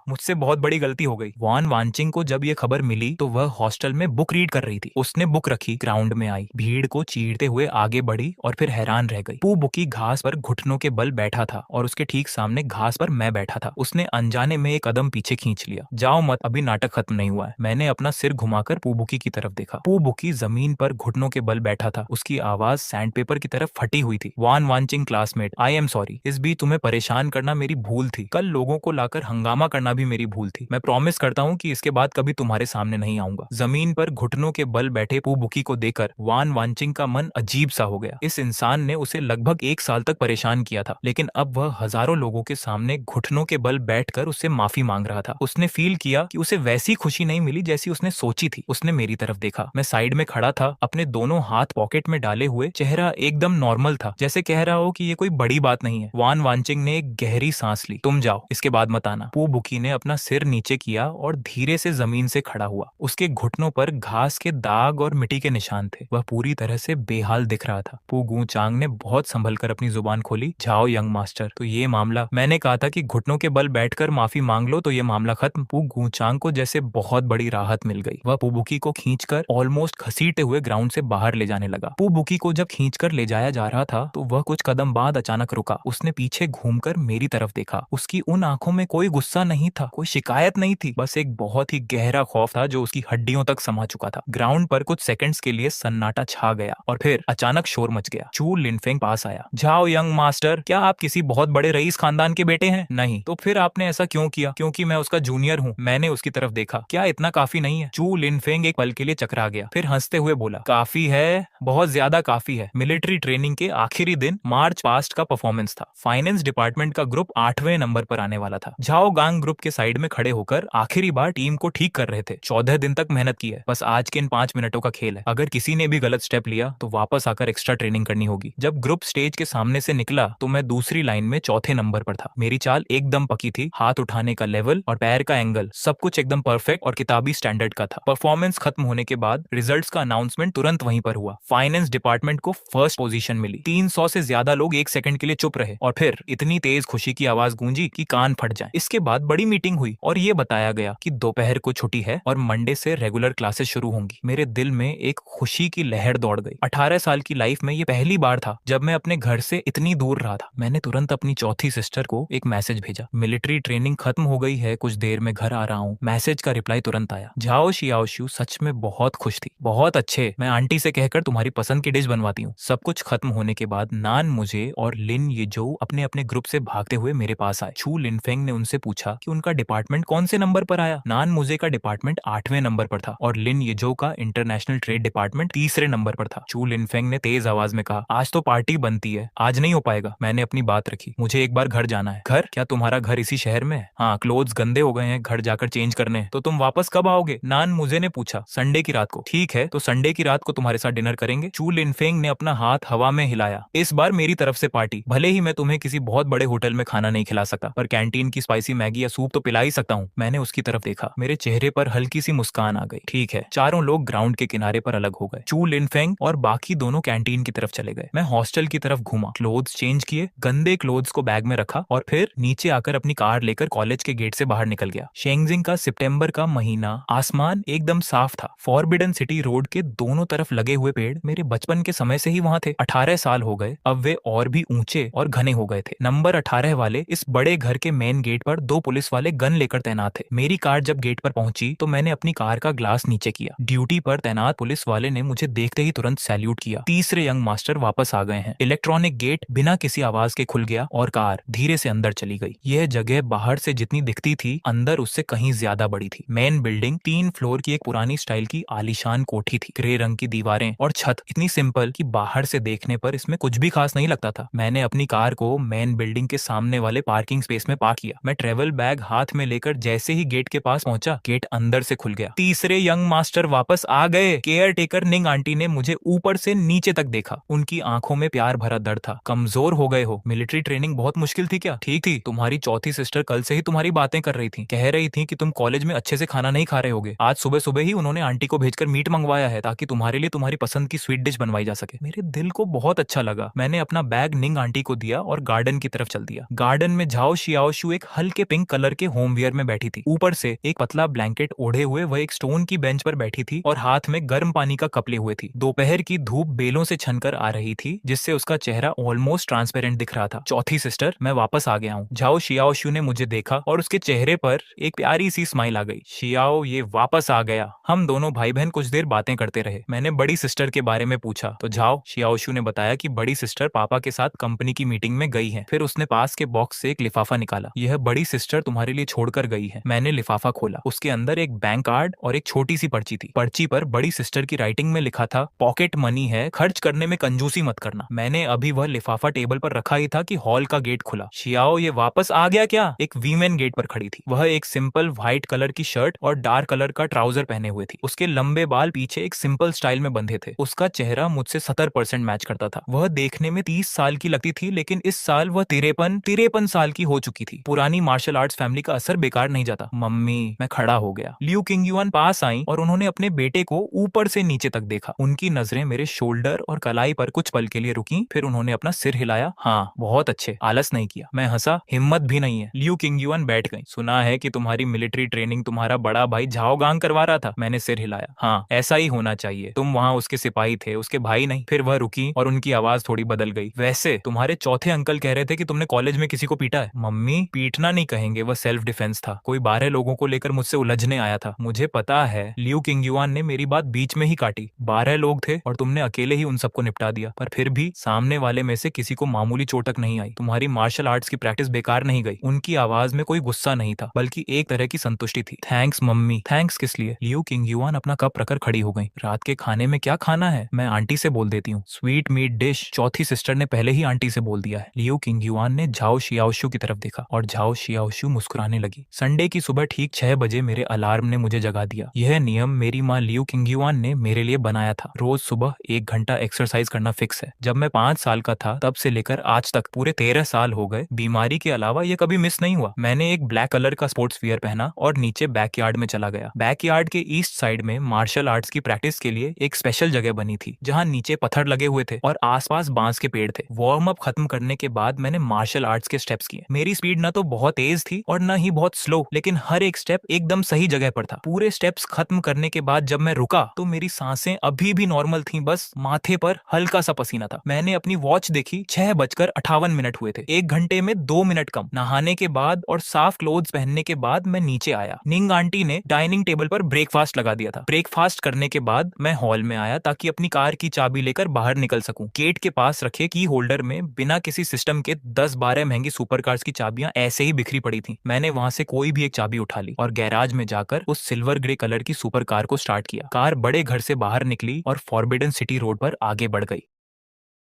मुझसे बहुत बड़ी गलती हो गई। वान वांचिंग को जब ये खबर मिली तो वह हॉस्टल में बुक रीड कर रही थी। उसने बुक रखी, ग्राउंड में आई, भीड़ को चीरते हुए आगे बढ़ी और फिर हैरान रह गई। पू बुकी घास पर घुटनों के बल बैठा था और उसके ठीक सामने घास पर मैं बैठा था। उसने अनजाने में एक कदम पीछे खींच लिया। जाओ मत, अभी नाटक खत्म नहीं हुआ है। मैंने अपना सिर घुमाकर पू बुकी की तरफ देखा। पू बुकी जमीन पर घुटनों के बल बैठा था। उसकी आवाज सैंडपेपर की तरफ फटी हुई थी। वान वांचिंग क्लासमेट, आई एम सॉरी। इस बीच तुम्हें परेशान करना मेरी भूल थी। कल लोगों को लाकर हंगामा करना भी मेरी भूल थी। मैं प्रॉमिस करता हूँ कि इसके बाद कभी तुम्हारे सामने नहीं आऊंगा। जमीन पर घुटनों के बल बैठे पू बुकी को देखकर वान वांचिंग का मन अजीब सा हो गया। इस इंसान ने उसे लगभग 1 साल तक परेशान किया था लेकिन अब वह हजारों लोगों के सामने घुटनों के बल बैठकर उससे माफी मांग रहा था। उसने फील किया कि उसे वैसी खुशी नहीं मिली जैसी उसने सोची थी। उसने मेरी तरफ देखा। मैं साइड में खड़ा था, अपने दोनों हाथ पॉकेट में डाले हुए। चेहरा एकदम नॉर्मल था, जैसे कह रहा हो कि ये कोई बड़ी बात नहीं है। वान वांचिंग ने एक गहरी सांस ली। तुम तुम जाओ, इसके बाद मत आना। पू बुकी ने अपना सिर नीचे किया और धीरे से जमीन से खड़ा हुआ। उसके घुटनों पर घास के दाग और मिट्टी के निशान थे। वह पूरी तरह से बेहाल दिख रहा था। पू गू चांग ने बहुत संभल कर अपनी जुबान खोली। जाओ यंग मास्टर, तो ये मामला, मैंने कहा था कि घुटनों के बल बैठकर माफी मांग लो तो ये मामला खत्म। पू गू चांग को जैसे बहुत बड़ी राहत मिल गई। वह पू बुकी को खींचकर ऑलमोस्ट घसीटते हुए ग्राउंड से बाहर ले जाने लगा। पू बुकी को जब खींचकर ले जाया जा रहा था तो वह कुछ कदम बाद अचानक रुका। उसने पीछे घूमकर मेरी तरफ देखा। उसकी उन आंखों में कोई गुस्सा नहीं था, कोई शिकायत नहीं थी, बस एक बहुत ही गहरा खौफ था जो उसकी हड्डियों तक समा चुका था। ग्राउंड पर कुछ सेकंड्स के लिए सन्नाटा छा गया और फिर अचानक शोर मच गया। चू लिनफेंग पास आया। जाओ यंग मास्टर, क्या आप किसी बहुत बड़े रईस खानदान के बेटे हैं? नहीं। तो फिर आपने ऐसा क्यों किया? क्योंकि मैं उसका जूनियर हूँ। मैंने उसकी तरफ देखा। क्या इतना काफी नहीं है? चू लिनफेंग एक पल के लिए चकरा गया, फिर हंसते हुए बोला, काफी है, बहुत ज्यादा काफी है। मिलिट्री ट्रेनिंग के आखिरी दिन मार्च पास्ट का परफॉर्मेंस था। फाइनेंस डिपार्टमेंट का ग्रुप 8वें नंबर पर आने वाला था। झाओ गांग ग्रुप के साइड में खड़े होकर आखिरी बार टीम को ठीक कर रहे थे। 14 दिन तक मेहनत की है, बस आज के इन 5 मिनटों का खेल है। अगर किसी ने भी गलत स्टेप लिया तो वापस आकर एक्स्ट्रा ट्रेनिंग करनी होगी। जब ग्रुप स्टेज के सामने से निकला तो मैं दूसरी लाइन में चौथे नंबर पर था। मेरी चाल एकदम पकी थी, हाथ उठाने का लेवल और पैर का एंगल सब कुछ एकदम परफेक्ट और किताबी स्टैंडर्ड का था। परफॉर्मेंस खत्म होने के बाद रिजल्ट्स का अनाउंसमेंट तुरंत वहीं पर हुआ। फाइनेंस डिपार्टमेंट को फर्स्ट पोजीशन मिली। 300 से ज्यादा लोग एक सेकंड के लिए चुप रहे और फिर इतनी तेज खुशी की आवाज गूंजी कि कान फट जाए। इसके बाद बड़ी मीटिंग हुई और ये बताया गया कि दोपहर को छुट्टी है और मंडे से रेगुलर क्लासेस शुरू होंगी। मेरे दिल में एक खुशी की लहर दौड़ गई। 18 साल की लाइफ में ये पहली बार था जब मैं अपने घर से इतनी दूर रहा था। मैंने तुरंत अपनी चौथी सिस्टर को एक मैसेज भेजा, मिलिट्री ट्रेनिंग खत्म हो गई है, कुछ देर में घर आ रहा हूँ। मैसेज का रिप्लाई तुरंत आया। झाओ शियाओशू सच में बहुत खुश थी। बहुत अच्छे, मैं आंटी से कहकर तुम्हारी पसंद की डिश बनवाती हूँ। सब कुछ खत्म होने के बाद नान मुझे और लिन येजो अपने अपने ग्रुप से भागते हुए मेरे पास आए। चू लिनफेंग ने उनसे पूछा कि उनका डिपार्टमेंट कौन से नंबर पर आया। नान मुझे का डिपार्टमेंट 8वें नंबर पर था और लिन येजो का इंटरनेशनल ट्रेड डिपार्टमेंट तीसरे नंबर पर था। चू लिनफेंग ने तेज आवाज में कहा, आज तो पार्टी बनती है, आज नहीं हो पाएगा। मैंने अपनी बात रखी, मुझे एक बार घर जाना है। घर? क्या तुम्हारा घर इसी शहर में है? हाँ, क्लोथ्स गंदे हो गए हैं, घर जाकर चेंज करने। तो तुम वापस कब आओगे? नान मुझे ने पूछा। संडे की रात को। ठीक है, तो संडे की रात को तुम्हारे साथ डिनर करेंगे। चू लिनफेंग ने अपना हाथ हवा में हिलाया। इस बार मेरी तरफ से पार्टी। भले ही मैं तुम्हें किसी बहुत बड़े होटल में खाना नहीं खिला सकता, पर कैंटीन की स्पाइसी मैगी या सूप तो पिला ही सकता हूँ। मैंने उसकी तरफ देखा, मेरे चेहरे पर हल्की सी मुस्कान आ गई। ठीक है। चारों लोग ग्राउंड के किनारे पर अलग हो गए। चू लिनफेंग और बाकी दोनों कैंटीन की तरफ चले गए। मैं हॉस्टल की तरफ घूमा, क्लोथ्स चेंज किए, गंदे क्लोथ्स को बैग में रखा और फिर नीचे आकर अपनी कार लेकर कॉलेज के गेट से बाहर निकल गया। शेंगजिंग का सितंबर का महीना, आसमान एकदम साफ था। फॉरबिडन सिटी रोड के दोनों तरफ लगे हुए पेड़ मेरे बचपन के समय से ही वहाँ थे। 18 साल हो गए, अब वे और भी ऊंचे और घने हो गए थे। नंबर 18 वाले इस बड़े घर के मेन गेट पर 2 पुलिस वाले गन लेकर तैनात थे। मेरी कार जब गेट पर पहुंची तो मैंने अपनी कार का ग्लास नीचे किया। ड्यूटी पर तैनात पुलिस वाले ने मुझे देखते ही तुरंत सैल्यूट किया। तीसरे यंग मास्टर वापस आ गए हैं। इलेक्ट्रॉनिक गेट बिना किसी आवाज के खुल गया और कार धीरे से अंदर चली गई। यह जगह बाहर से जितनी दिखती थी, अंदर उससे कहीं ज्यादा बड़ी थी। मेन बिल्डिंग 3 फ्लोर की एक पुरानी स्टाइल की आलीशान कोठी थी। ग्रे रंग की दीवारें और छत इतनी सिंपल कि बाहर से देखने पर इसमें कुछ भी खास नहीं लगता था। मैंने अपनी कार को मेन बिल्डिंग के सामने वाले पार्किंग स्पेस में पार्क किया। मैं ट्रेवल बैग हाथ में लेकर जैसे ही गेट के पास पहुंचा, गेट अंदर से खुल गया। तीसरे यंग मास्टर वापस आ गए। केयर टेकर निंग आंटी ने मुझे ऊपर से नीचे तक देखा। उनकी आंखों में प्यार भरा दर्द था। कमजोर हो गए हो? मिलिट्री ट्रेनिंग बहुत मुश्किल थी क्या? ठीक थी। तुम्हारी चौथी सिस्टर कल से ही तुम्हारी बातें कर रही थी, कह रही थी कि तुम कॉलेज में अच्छे से खाना नहीं खा रहे होगे। आज सुबह सुबह ही उन्होंने आंटी को भेजकर मीट मंगवाया है ताकि तुम्हारे लिए तुम्हारी पसंद की स्वीट डिश बनवाई जा सके। मेरे दिल को बहुत अच्छा लगा। मैंने अपना बैग निंग आंटी को दिया और गार्डन की तरफ चल दिया। गार्डन में झाओ शियाओशू एक हल्के पिंक कलर के होमवेयर में बैठी थी। ऊपर से एक पतला ब्लैंकेट ओढ़े हुए वह एक स्टोन की बेंच पर बैठी थी और हाथ में गर्म पानी का कप लिए हुए थी। दोपहर की धूप बेलों से छनकर आ रही थी, जिससे उसका चेहरा ऑलमोस्ट ट्रांसपेरेंट दिख रहा था। चौथी सिस्टर, मैं वापस आ गया हूँ। झाओ शियाओशू ने मुझे देखा और उसके चेहरे पर एक प्यारी सी स्माइल आ गई। शियाओ, ये वापस आ गया। हम दोनों भाई बहन कुछ देर बातें करते रहे। मैंने बड़ी सिस्टर के बारे में पूछा तो झाओ शियाओशू ने बताया कि बड़ी सिस्टर पापा के साथ कंपनी की मीटिंग में गई है। फिर उसने पास के बॉक्स से एक लिफाफा निकाला। यह बड़ी सिस्टर तुम्हारे लिए छोड़कर गई है। मैंने लिफाफा खोला। उसके अंदर एक बैंक कार्ड और एक छोटी सी पर्ची थी। पर्ची पर बड़ी सिस्टर की राइटिंग में लिखा था, पॉकेट मनी है, खर्च करने में कंजूसी मत करना। मैंने अभी वह लिफाफा टेबल पर रखा ही था कि हॉल का गेट खुला। शियाओ, ये वापस आ गया क्या? एक वीमेन गेट पर खड़ी थी। वह एक सिंपल व्हाइट कलर की शर्ट और डार्क कलर का ट्राउजर पहने हुए थी। उसके लंबे बाल पीछे एक सिंपल स्टाइल में बंधे थे। उसका चेहरा मुझसे 70% मैच करता था। वह देखने में 30 साल की लगती थी, लेकिन इस साल वह 53 साल की की हो चुकी थी। पुरानी मार्शल आर्ट्स फैमिली का असर बेकार नहीं जाता। मम्मी, मैं खड़ा हो गया। लियू किंगयुआन पास आई और उन्होंने अपने बेटे को ऊपर से नीचे तक देखा। उनकी नजरें मेरे शोल्डर और कलाई पर कुछ पल के लिए रुकी, फिर उन्होंने अपना सिर हिलाया। हाँ, बहुत अच्छे, आलस नहीं किया। मैं हंसा, हिम्मत भी नहीं है। लियू किंगयुआन बैठ गई। सुना है कि तुम्हारी मिलिट्री ट्रेनिंग तुम्हारा बड़ा भाई झाओ गांग करवा रहा था। मैंने सिर हिलाया। हाँ, ऐसा ही होना चाहिए। तुम वहाँ उसके सिपाही थे, उसके भाई नहीं। फिर वह रुकी और उनकी आवाज थोड़ी बदल गई। वैसे तुम्हारे चौथे अंकल कह रहे थे कि तुमने कॉलेज में किसी को पीटा है। मम्मी, पीटना नहीं कहेंगे, वह सेल्फ डिफेंस था। कोई 12 लोगों को लेकर मुझसे उलझने आया था। मुझे पता है। लियू किंगयुआन ने मेरी बात बीच में ही काटी। 12 लोग थे और तुमने अकेले ही उन सबको निपटा दिया। पर फिर भी सामने वाले में से किसी को मामूली चोटक नहीं आई। तुम्हारी मार्शल आर्ट्स की प्रैक्टिस बेकार नहीं गई। उनकी आवाज में कोई गुस्सा नहीं था, बल्कि एक तरह की संतुष्टि थी। Thanks mummy. थैंक्स किस लिए? लियू किंगयुआन अपना कप रखकर खड़ी हो गई। रात के खाने में क्या खाना है? मैं आंटी से बोल देती हूँ। Sweet meat dish. चौथी सिस्टर ने पहले ही आंटी से बोल दिया है। लियू किंगयुआन ने झाओ शियाओशु की तरफ देखा और झाओ शियाओशु मुस्कुराने लगी। संडे की सुबह ठीक 6 बजे मेरे अलार्म ने मुझे जगा दिया। यह नियम मेरी माँ लियू किंगयुआन ने मेरे लिए बनाया था। रोज सुबह 1 घंटा एक्सरसाइज करना फिक्स है। जब मैं 5 साल का था तब से लेकर आज तक पूरे 13 साल हो गए। बीमारी के अलावा यह कभी मिस नहीं हुआ। मैंने एक ब्लैक कलर का स्पोर्ट्स वियर पहना और नीचे बैकयार्ड में चला गया। बैकयार्ड के ईस्ट साइड में मार्शल आर्ट्स की प्रैक्टिस के लिए एक स्पेशल जगह बनी थी, जहाँ नीचे पत्थर लगे हुए थे और आसपास बांस के पेड़ थे। वार्म अप खत्म करने के बाद मैंने मार्शल आर्ट्स के स्टेप्स किए। मेरी स्पीड ना तो बहुत तेज थी और न ही बहुत स्लो, लेकिन हर एक स्टेप एकदम सही जगह पर था। पूरे स्टेप्स खत्म करने के बाद जब मैं रुका तो मेरी सांसें अभी भी नॉर्मल थीं, बस माथे पर हल्का सा पसीना था। मैंने अपनी वॉच देखी, 6:58 हुए थे। 1 घंटे में 2 मिनट कम। नहाने के बाद और साफ क्लोथ्स पहनने के बाद मैं नीचे आया। निंग आंटी ने डाइनिंग टेबल पर ब्रेकफास्ट लगा दिया था। ब्रेकफास्ट करने के बाद मैं हॉल में आया ताकि अपनी कार की चाबी लेकर बाहर निकल सकूं। गेट के पास रखे की होल्डर में बिना किसी सिस्टम के 10-12 महंगी सुपर कार्स की चाबियां ऐसे ही बिखरी पड़ी थी। मैंने वहां से कोई भी एक चाबी उठा ली और गैराज में जाकर उस सिल्वर ग्रे कलर की सुपर कार को स्टार्ट किया। कार बड़े घर से बाहर निकली और फॉरबिडन सिटी रोड पर आगे बढ़ गई।